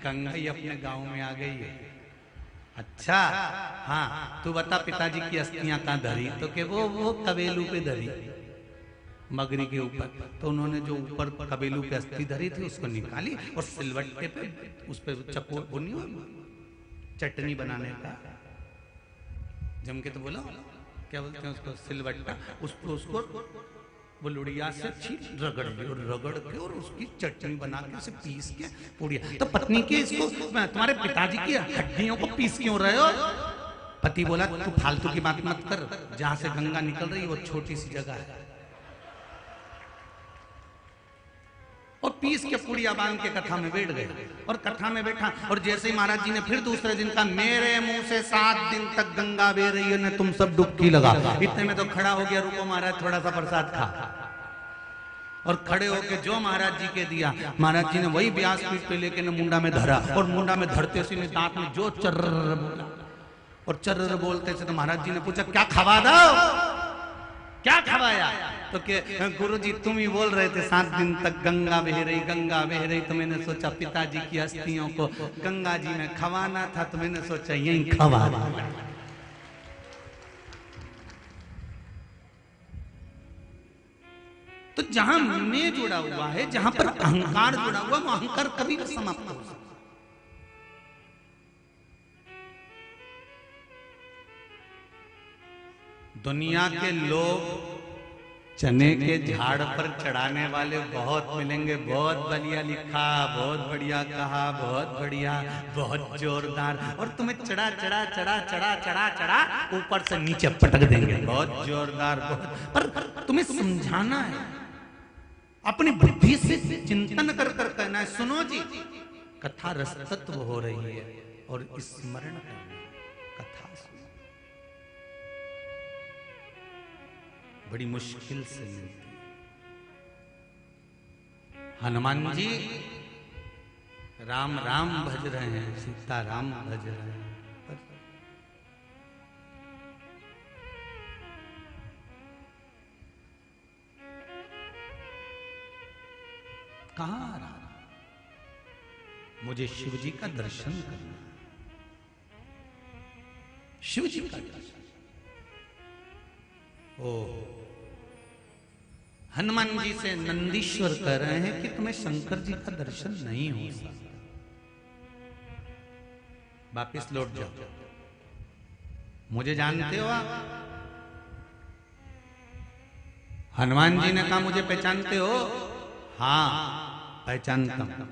Speaker 1: गंगा ही अपने गांव में आ गई है। अच्छा हाँ, तू बता पिताजी की अस्थियां कहाँ धरी? तो के वो कबेलू पे धरी, मगरी के ऊपर। तो उन्होंने जो ऊपर कबेलू पे अस्थि धरी थी उसको निकाली और सिलवट्टे पे उस पे चकोर बुनी चटनी बनाने का, जम के तो बोला क्या बोलते हैं उसको, सिलवट्टा, उसको वो लुड़िया से रगड़ ली और रगड़ के और उसकी चटनी बना के उसे पीस के पुड़िया। तो पत्नी के इसको, तुम्हारे पिताजी की हड्डियों को पीस क्यों रहे हो? पति बोला, तू फालतू की बात मत कर, जहां से गंगा निकल रही वो छोटी सी जगह है। और पीस के पुड़िया बांध के कथा में बैठ गए और कथा में बैठा। और जैसे ही महाराज जी ने फिर दूसरे दिन कहा, मेरे मुंह से 7 दिन तक गंगा बह रही है, तुम सब डुबकी लगा। इतने में तो खड़ा हो गया, रुको महाराज थोड़ा सा प्रसाद खा। और खड़े होके जो महाराज जी के दिया, महाराज जी ने वही व्यास पीठ पे लेके मुंडा में धरा, और मुंडा में धरते से दांत में जो चर्र बोला, और चर्र बोलते से तो महाराज जी ने पूछा, क्या खवा दो, क्या खवाया? तो के गुरुजी तुम ही बोल रहे थे 7 दिन तक गंगा बह रही, गंगा बह रही, तो मैंने सोचा पिताजी की अस्थियों को गंगा जी में खवाना था, तो मैंने सोचा यही खवा। तो जहां मैं जुड़ा हुआ है, जहां पर अहंकार जुड़ा हुआ, वो अहंकार कभी भी समाप्त हो सकता। दुनिया के लोग चने के झाड़ पर चढ़ाने वाले बहुत मिलेंगे, बहुत बढ़िया लिखा, बहुत बढ़िया कहा, बहुत बढ़िया, बहुत जोरदार, और तुम्हें चढ़ा चढ़ा चढ़ा चढ़ा चढ़ा चढ़ा ऊपर से नीचे पटक देंगे, बहुत जोरदार, बहुत। पर तुम्हें समझाना है, अपनी बुद्धि से चिंतन कर कर कहना है, सुनो जी कथा रसतत्व हो रही है और स्मरण करना, कथा सुनो। बड़ी मुश्किल से मिलती है। हनुमान जी राम राम भज रहे हैं, सीता राम भज रहे हैं, पर कहां आ रहा? मुझे शिव जी का दर्शन करना, शिव जी का दर्शन। ओ हनुमान जी से नंदीश्वर कह रहे हैं कि तुम्हें शंकर जी का दर्शन नहीं हो सकता, वापिस लौट जाओ। मुझे जानते हो आप? हनुमान जी ने कहा, मुझे पहचानते हो? हाँ पहचानता हूं।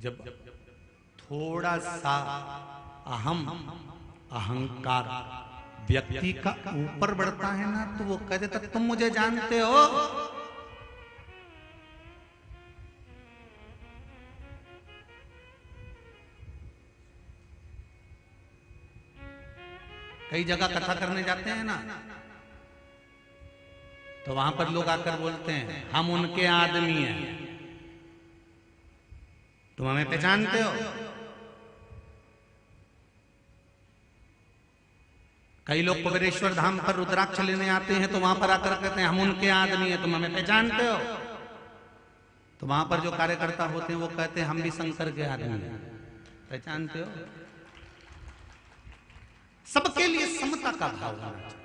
Speaker 1: जब थोड़ा सा अहम अहंकार व्यक्ति का ऊपर बढ़ता है ना, तो वो कह देता, तुम मुझे जानते हो? कई जगह कथा करने जाते हैं ना, तो वहां पर लोग आकर बोलते हैं हम उनके आदमी हैं, तुम हमें पहचानते हो? कई लोग कुबेरेश्वर धाम पर रुद्राक्ष लेने आते हैं तो वहां पर आकर कहते हैं हम उनके आदमी हैं, तुम हमें पहचानते हो? तो वहां पर जो कार्यकर्ता होते हैं वो कहते हैं हम भी शंकर के आदमी हैं, पहचानते हो? सबके लिए समता का भाव होना चाहिए।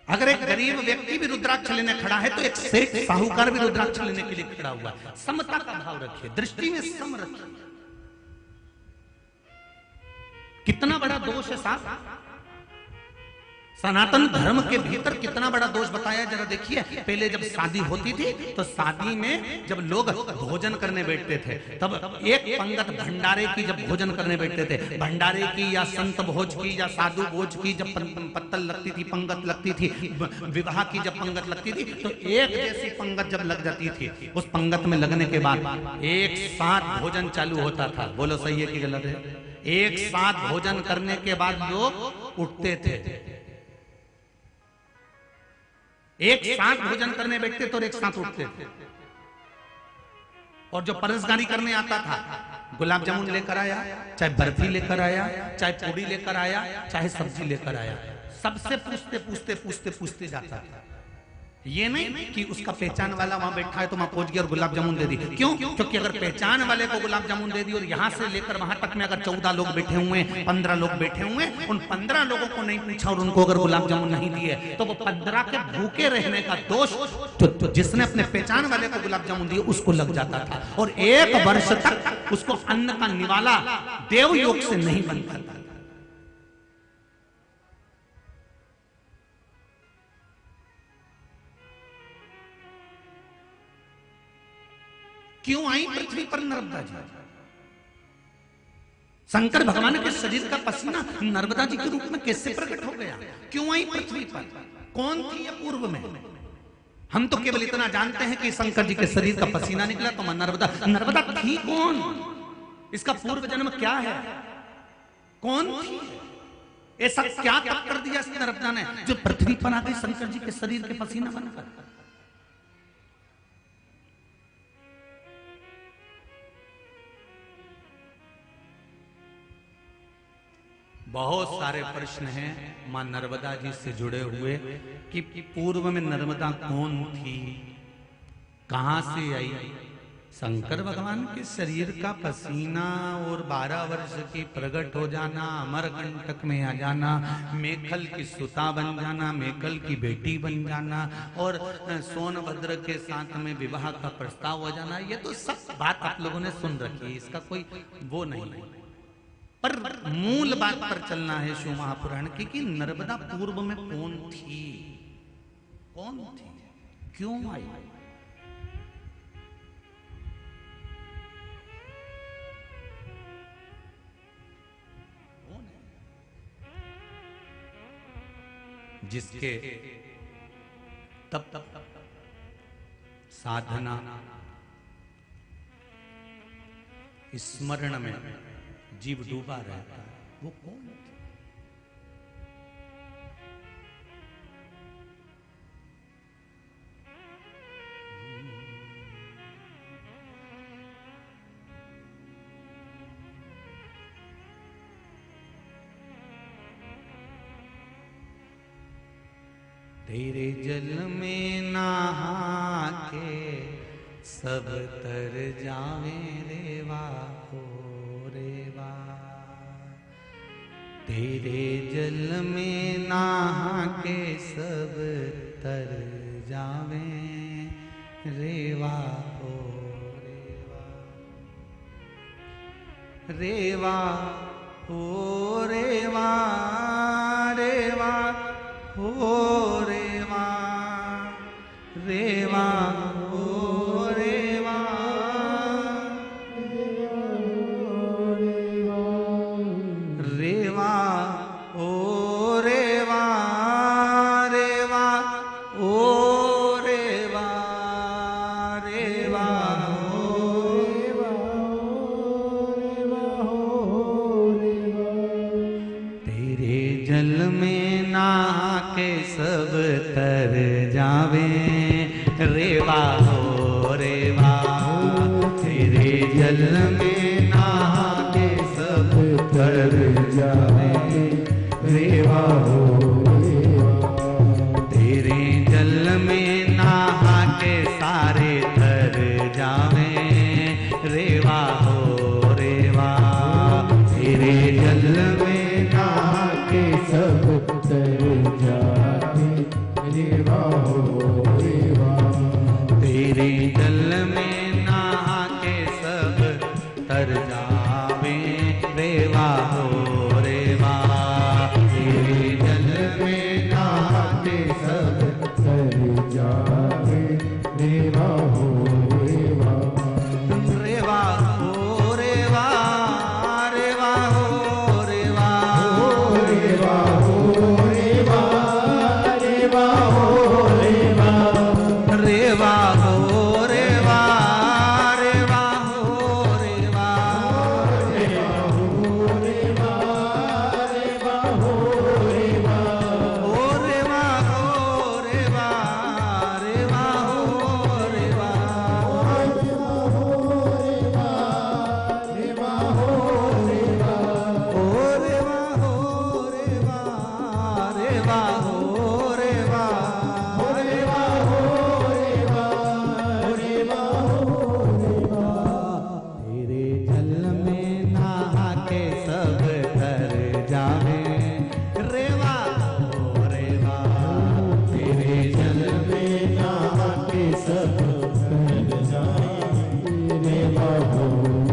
Speaker 1: अगर एक गरीब व्यक्ति भी रुद्राक्ष लेने खड़ा है तो एक सेठ साहूकार भी रुद्राक्ष लेने के लिए खड़ा हुआ है। समता का भाव रखिए, दृष्टि में सम रखिए। कितना बड़ा दोष है साहब, सनातन धर्म के भीतर कितना बड़ा दोष बताया, जरा देखिए। पहले जब शादी होती थी तो शादी में जब लोग भोजन करने बैठते थे तब एक पंगत भंडारे की, जब भोजन करने बैठते थे भंडारे की या संत भोज की या साधु भोज की जब पत्तल लगती थी, पंगत लगती थी, विवाह की जब पंगत लगती थी तो एक जैसी पंगत जब लग जाती थी, उस पंगत में लगने के बाद एक साथ भोजन चालू होता था। बोलो सही है कि गलत है? एक साथ भोजन करने के बाद लोग उठते थे, एक साथ भोजन करने बैठते तो एक साथ उठते थे। और जो परसगारी करने आता था, गुलाब जामुन लेकर आया, चाहे बर्फी लेकर आया, चाहे पूड़ी लेकर आया, चाहे सब्जी लेकर आया, सबसे पूछते पूछते पूछते पूछते जाता था। ये नहीं कि उसका पहचान वाला वहां बैठा है तो वहां पहुंच गया और गुलाब जामुन दे दी। क्यों? क्योंकि अगर पहचान वाले को गुलाब जामुन दे दी और यहां से लेकर वहां तक में अगर 14 लोग बैठे हुए, 15 लोग बैठे हुए, उन 15 लोगों को नहीं पूछा और उनको अगर गुलाब जामुन नहीं दिए तो वो 15 के भूखे रहने का दोष तो जिसने अपने पहचान वाले को गुलाब जामुन दिए उसको लग जाता था और 1 वर्ष तक उसको अन्न का निवाला देवयोग से नहीं बन पाता। क्यों आई पृथ्वी पर नर्मदा जी? शंकर भगवान के शरीर का पसीना नर्मदा जी के रूप में कैसे प्रकट हो गया? क्यों आई पृथ्वी पर? कौन थी पूर्व में? हम तो केवल इतना जानते हैं कि शंकर जी के शरीर का पसीना निकला तो नर्मदा, नर्मदा थी कौन? इसका पूर्व जन्म क्या है? कौन थी? ऐसा क्या तप कर दिया इस नर्मदा ने जो पृथ्वी पर आ गई शंकर जी के शरीर के पसीना बनकर? बहुत सारे प्रश्न हैं मां नर्मदा जी से जुड़े हुए कि पूर्व में नर्मदा कौन थी, कहां से आई? शंकर भगवान के शरीर का पसीना और 12 वर्ष की प्रकट हो जाना, अमरकंटक में आ जाना, मेखल की सुता बन जाना, मेखल की बेटी बन जाना और सोनभद्र के साथ में विवाह का प्रस्ताव हो जाना, ये तो सब बात आप लोगों ने सुन रखी है, इसका कोई वो नहीं। पर मूल बात पर चलना है शिव महापुराण की कि नर्मदा पूर्व में कौन थी, कौन थी, क्यों आई? जिसके तब तब साधना स्मरण में जीव डूबा रहता है, वो कौन है? तेरे जल में नहा के सब तर जावे रेवा हो रेवा, तेरे जल में नहा के सब तर जावे रेवा हो रेवा, रेवा हो रेवा, रेवा हो रेवा, रेवा हो रेवा, रेवा ओ रेवा, रेवा ओ रेवा, रेवा ओ तर जावे रेवा हो रेवा। तेरे जल में नहा के सब तर जावे रेवा हो रेवा। तेरे जल में नहा के सारे तर जावे रेवा हो रेवा। तेरे जल में नहा के सब
Speaker 2: तर जावे रेवा हो रेवा।
Speaker 1: तेरे जल में नहा के सब तर जावे रेवा हो रेवा। तेरे जल में नहा के सब
Speaker 2: तर जावे रेवा हो रेवा।
Speaker 1: रेवा हो रेवा। रेवा हो रेवा।
Speaker 2: रेवा हो रेवा। रेवा हो रेवा।
Speaker 1: रेवा हो रेवा। रेवा हो रेवा।
Speaker 2: रेवा हो रेवा। रेवा हो रेवा।
Speaker 1: ओ रेवा हो रेवा। रेवा हो रेवा।
Speaker 2: रेवा हो रेवा।
Speaker 1: ओ रेवा हो रेवा। रेवा हो रेवा।
Speaker 2: रेवा हो रेवा। रेवा हो रेवा।
Speaker 1: तेरे जल में नहा के सब तर जावे रेवा हो रेवा। तेरे जल
Speaker 2: में नहा के सब तर जावे रेवा हो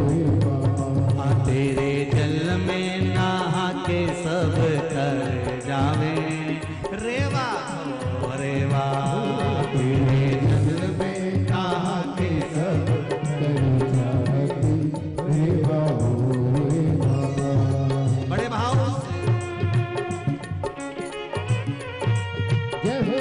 Speaker 2: रेवा।
Speaker 1: तेरे जल में नहा के सब तर जावे रेवा हो रेवा।
Speaker 2: तेरे जल में नहा के सब तर जावे रेवा हो रेवा।
Speaker 1: बड़े भाव से
Speaker 2: जय हो।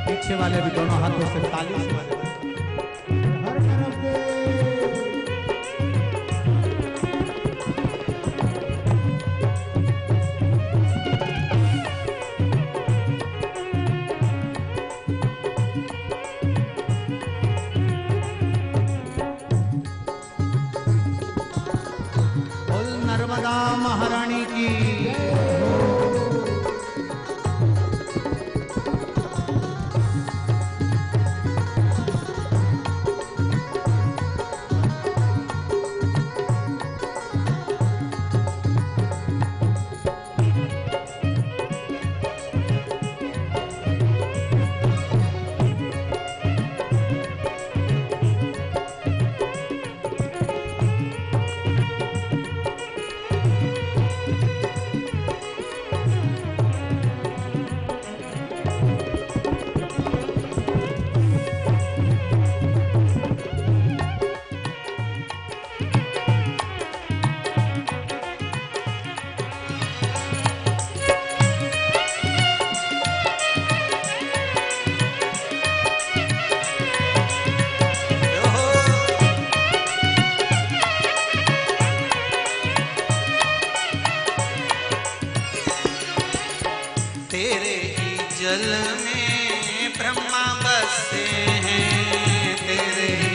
Speaker 1: पीछे वाले भी दोनों हाथों से ताली से बजाएं।
Speaker 2: हर तरफ से
Speaker 1: बोल नर्मदा महारानी की। तेरे ही जल में ब्रह्मा बसे हैं। तेरे ही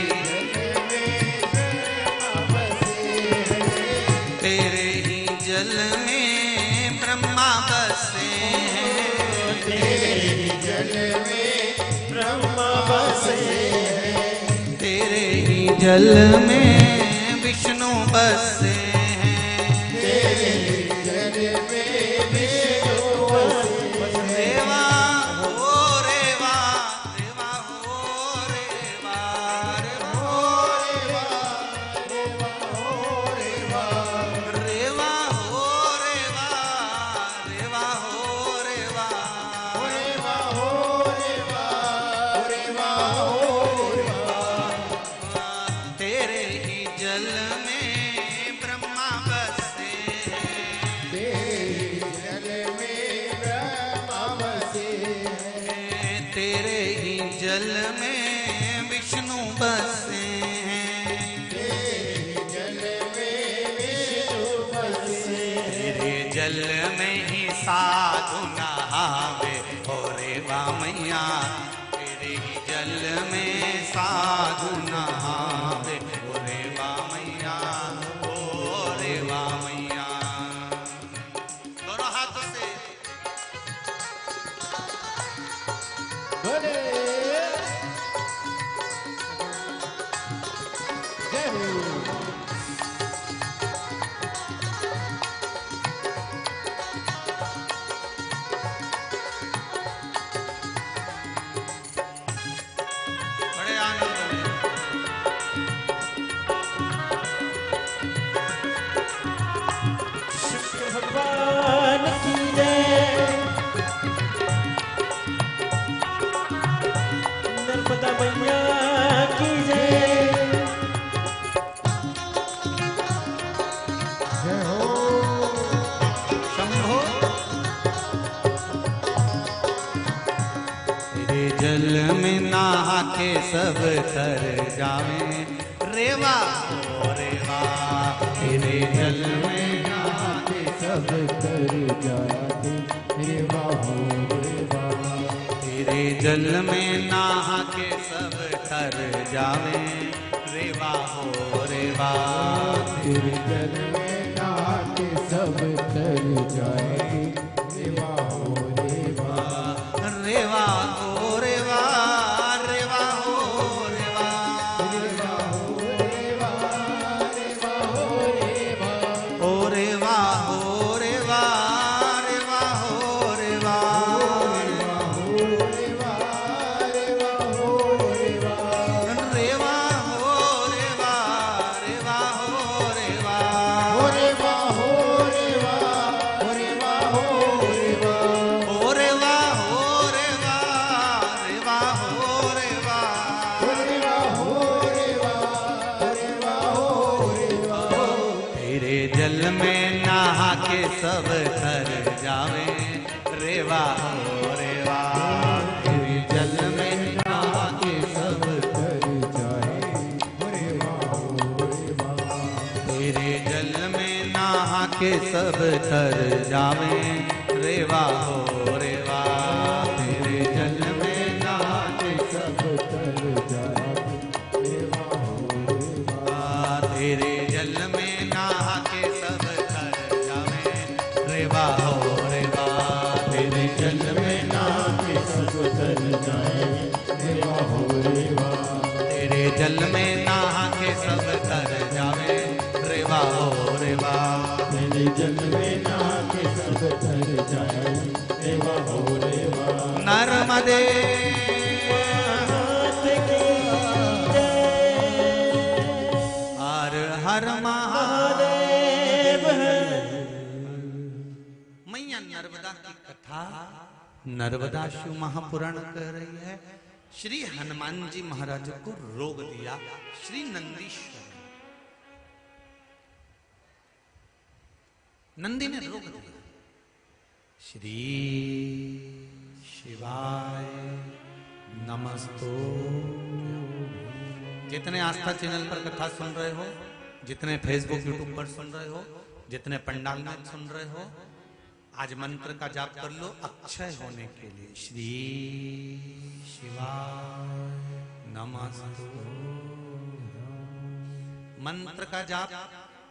Speaker 1: तेरे ही जल में ब्रह्मा बसे हैं।
Speaker 2: तेरे ही जल में ब्रह्मा बसे हैं।
Speaker 1: तेरे ही जल में विष्णु बसे हैं।
Speaker 2: तेरे ही जल में विष्णु बसे हैं।
Speaker 1: रेवा हो रेवा। रेवा हो रेवा। रेवा हो रेवा।
Speaker 2: रेवा हो रेवा।
Speaker 1: रेवा हो रेवा। रेवा हो रेवा।
Speaker 2: रेवा हो रेवा। रेवा हो रेवा।
Speaker 1: तेरे ही जल में जल में विष्णु बसे
Speaker 2: तेरे जल में विष्णु बसे
Speaker 1: तेरे जल में ही साधु नहावे हो रे वा मैया तेरे ही जल में साधु नहावे हो रे वा मैया हो रे वा मैया। दोनों हाथों से
Speaker 2: बोले जय हो
Speaker 1: बड़े आनंद में
Speaker 2: शंकर भगवान की जय नर्मदा मैया की जय जय हो
Speaker 1: शंभो तेरे जल में नहा के सब तर जावे रेवा ओ रेवा तेरे जल में नहा के
Speaker 2: सब कर जाते रे बाबू रे बाबा
Speaker 1: तेरे जल में नहा के सब तर जावे रेवा हो रेवा
Speaker 2: तेरे जल में नहा के सब तर जाए रे बाबू रे बाबा
Speaker 1: रेवा हो रेवा रेवा हो रेवा ओ रेवा हो रेवा रेवा हो रेवा रेवा हो रेवा रेवा हो रेवा ओ रेवा हो रेवा रेवा हो रेवा तेरे जल में नहा के सब तर जावे रेवा हो रेवा तेरे जल में नहा के सब तेरे जल में नहा के सब तर जावे रेवा हो रेवा तेरे जल में नहा के सब तेरे जल में नहा के सब तर जावे रेवा हो रेवा तेरे जल में नहा के सब तर जाए तेरे जल में नहा के सब तर जावे रेवा हो रेवा
Speaker 2: मेरे जल में नहा के सब तर जाए रेवा हो रेवा
Speaker 1: नर्मदे हर हर महादेव मैया नर्मदा की कथा नर्मदा शिव महापुराण कह रही है। श्री हनुमान जी महाराज को रोग दिया श्री नंदीश्वर नंदी ने रोग दिया। श्री शिवाय नमस्तो। जितने आस्था चैनल पर कथा सुन रहे हो, जितने फेसबुक यूट्यूब पर सुन रहे हो, जितने पंडाल में सुन रहे हो, आज मंत्र का जाप कर लो अक्षय होने के लिए। श्री शिवाय नमस्तु। मंत्र का जाप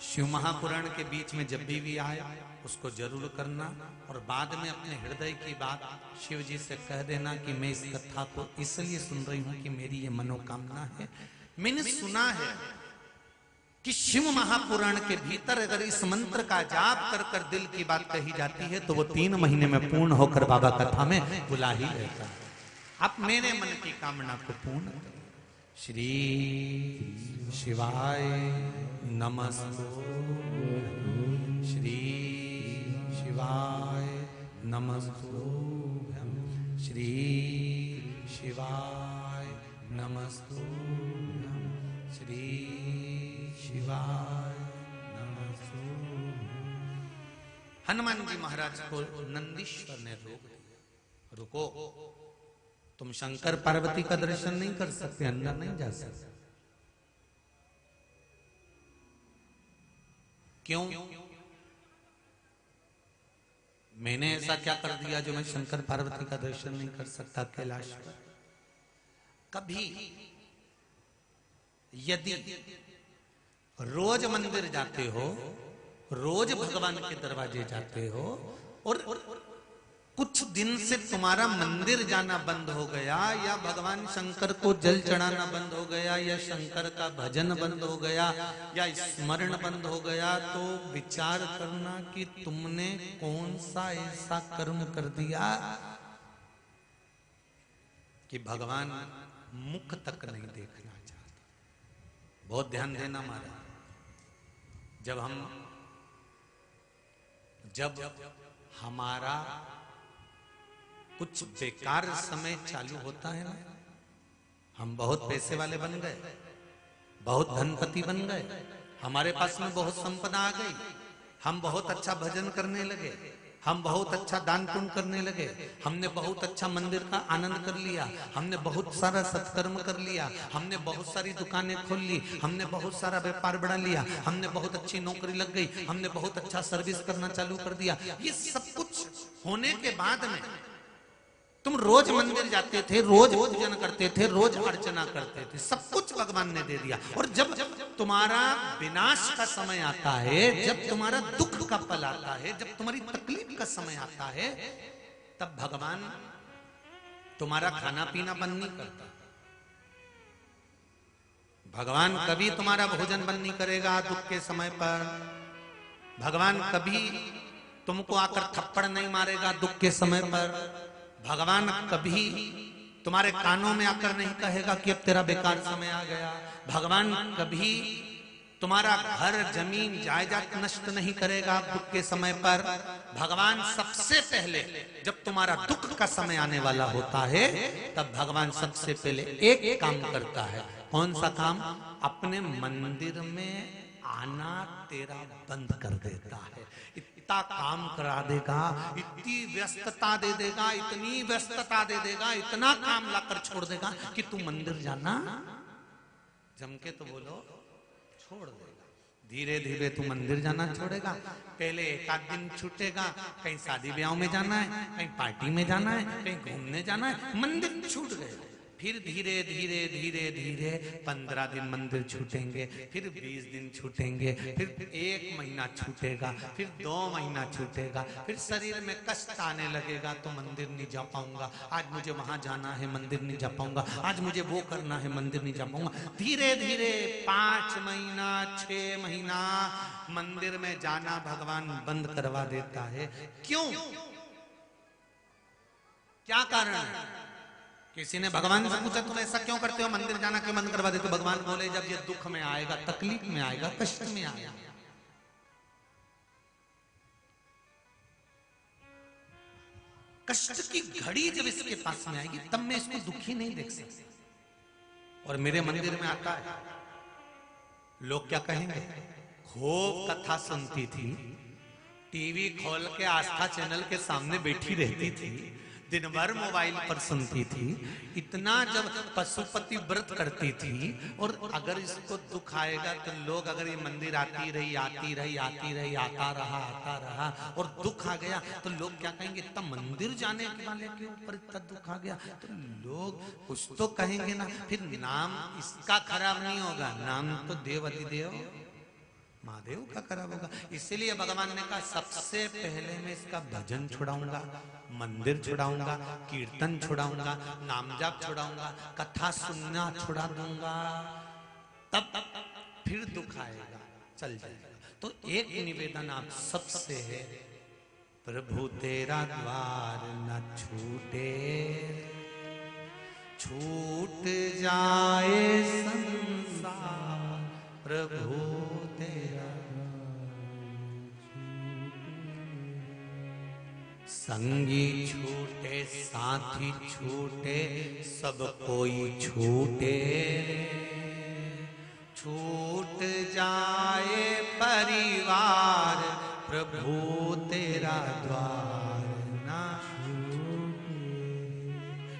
Speaker 1: शिव महापुराण के बीच में जब भी आए उसको जरूर करना और बाद में अपने हृदय की बात शिव जी से कह देना कि मैं इस कथा को इसलिए सुन रही हूं कि मेरी ये मनोकामना है। मैंने सुना है कि शिव महापुराण के भीतर अगर इस मंत्र का जाप कर कर दिल की बात कही जाती है तो वो 3 महीने में पूर्ण होकर बाबा कथा में बुला ही लेता है। आप मेरे मन की कामना को पूर्ण करें। श्री शिवाय नमस्तु। श्री शिवाय नमस्तु। श्री शिवाय नमस्तु। श्री शिवाय नमस्तु। हनुमान जी महाराज को नंदीश्वर ने रोक दिया। रुको, तुम शंकर पार्वती का दर्शन नहीं कर सकते, अंदर नहीं जा सकते। क्यों? मैंने ऐसा क्या कर दिया जो मैं शंकर पार्वती का दर्शन नहीं कर सकता कैलाश पर? कभी यदि रोज मंदिर जाते हो, रोज भगवान के दरवाजे जाते हो, और कुछ दिन से तुम्हारा मंदिर जाना बंद हो गया, या भगवान शंकर को जल चढ़ाना बंद हो गया, या शंकर का भजन बंद हो गया, या स्मरण बंद हो गया, तो विचार करना कि तुमने कौन सा ऐसा कर्म कर दिया कि भगवान मुख तक नहीं देखना चाहता। बहुत ध्यान देना महाराज। जब हमारा कुछ बेकार समय चालू होता है ना, हम बहुत पैसे वाले बन गए, बहुत धनपति बन गए, हमारे पास में बहुत संपदा आ गई, हम बहुत अच्छा भजन करने लगे, हम बहुत अच्छा दान पुण्य करने लगे, हमने बहुत अच्छा मंदिर का आनंद कर लिया, हमने बहुत सारा सत्कर्म कर लिया, हमने बहुत सारी दुकानें खोल ली, हमने बहुत सारा व्यापार बढ़ा लिया, हमने बहुत अच्छी नौकरी लग गई, हमने बहुत अच्छा सर्विस करना चालू कर दिया। ये सब कुछ होने के बाद में तुम रोज मंदिर जाते थे, रोज पूजन करते थे, रोज अर्चना करते थे, सब कुछ भगवान ने दे दिया। और जब तुम्हारा विनाश का समय आता है, जब तुम्हारा दुख का पल आता है, जब तुम्हारी तकलीफ का समय आता है, तब भगवान तुम्हारा खाना पीना बंद नहीं करता। भगवान कभी तुम्हारा भोजन बंद नहीं करेगा दुख के समय पर। भगवान कभी तुमको आकर थप्पड़ नहीं मारेगा दुख के समय पर। भगवान कभी तुम्हारे कानों में आकर नहीं कहेगा कि अब तेरा बेकार समय आ गया। भगवान कभी तुम्हारा घर जमीन जायदाद नष्ट नहीं करेगा दुख के समय पर। भगवान सबसे पहले जब तुम्हारा दुख का समय आने वाला होता है, तब भगवान सबसे पहले एक काम करता है। कौन सा काम? अपने मंदिर में आना तेरा बंद कर देता है। इतना काम करा देगा, इतनी व्यस्तता दे देगा, इतनी व्यस्तता दे देगा, इतना काम लाकर छोड़ देगा कि तू मंदिर जाना जम के तो बोलो छोड़ देगा। धीरे धीरे तू मंदिर जाना छोड़ेगा। पहले एक आध दिन छूटेगा, कहीं शादी ब्याह में जाना है, कहीं पार्टी में जाना है, कहीं घूमने जाना है, मंदिर छूट गए। फिर धीरे धीरे धीरे धीरे 15 दिन मंदिर छूटेंगे, फिर 20 दिन छूटेंगे, फिर 1 महीना छूटेगा, फिर 2 महीना छूटेगा, फिर शरीर में कष्ट आने लगेगा तो मंदिर नहीं जा पाऊंगा, आज मुझे वहां जाना है मंदिर नहीं जा पाऊंगा, आज मुझे वो करना है मंदिर नहीं जा पाऊंगा। धीरे धीरे 5 महीना 6 महीना मंदिर में जाना भगवान बंद करवा देता है। क्यों? क्या कारण है? किसी ने भगवान से पूछा तुम ऐसा क्यों करते हो, मंदिर जाना क्यों बंद करवा देते हो? भगवान बोले जब ये दुख में आएगा, तकलीफ में आएगा, कष्ट में आएगा, कष्ट की घड़ी जब इसके पास में आएगी, तब मैं इसको दुखी नहीं देख सकता। और मेरे मंदिर में आता है, लोग क्या कहेंगे? खूब कथा सुनती थी, टीवी खोल के आस्था चैनल के सामने बैठी रहती थी, दिन भर मोबाइल पर सुनती थी, इतना जब पशुपति व्रत करती थी, और अगर इसको दुख आएगा तो लोग, अगर ये मंदिर आती रही आती रही आती रही, आता रहा और दुख आ गया तो लोग क्या कहेंगे? इतना मंदिर जाने के वाले के ऊपर इतना दुख आ गया, तो लोग कुछ तो कहेंगे ना। फिर नाम इसका खराब नहीं होगा, नाम तो देव अधिदेव महादेव का खराब होगा। इसीलिए भगवान ने कहा सबसे पहले मैं इसका भजन छुड़ाऊंगा, मंदिर छुड़ाऊंगा, कीर्तन छुड़ाऊंगा, नाम जाप छुड़ाऊंगा, कथा सुनना छुड़ा दूंगा, तब फिर दुख आएगा, चल जाएगा। तो एक निवेदन आप सबसे है, प्रभु तेरा द्वार न छूटे, छूट जाए संसार, प्रभु तेरा संगी छूटे, साथी छूटे, सब कोई छूटे, छूट जाए परिवार, प्रभु तेरा द्वार ना छूटे।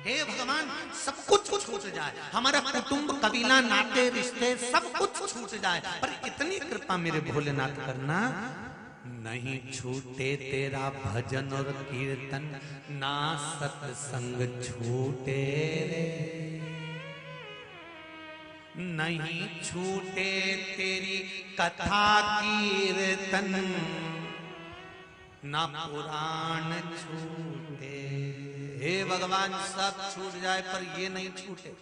Speaker 1: हे भगवान भगवान सब कुछ छूट जाए, हमारा कुटुंब कबीला नाते रिश्ते सब कुछ छूट जाए, पर इतनी कृपा मेरे भोलेनाथ करना, नहीं छूटे तेरा भजन और कीर्तन, ना सत्संग छूटे रे, नहीं छूटे तेरी कथा कीर्तन, ना पुराण छूटे। हे भगवान सब छूट जाए पर ये नहीं छूटे।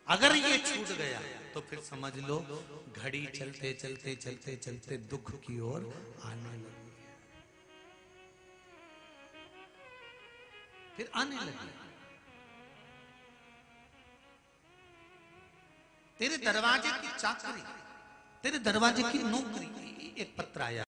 Speaker 1: अगर ये छूट गया तो फिर समझ लो घड़ी चलते चलते चलते चलते दुख की ओर आने लगी, फिर आने लगी। तेरे दरवाजे की चाकरी, तेरे दरवाजे की नौकरी, एक पत्र आया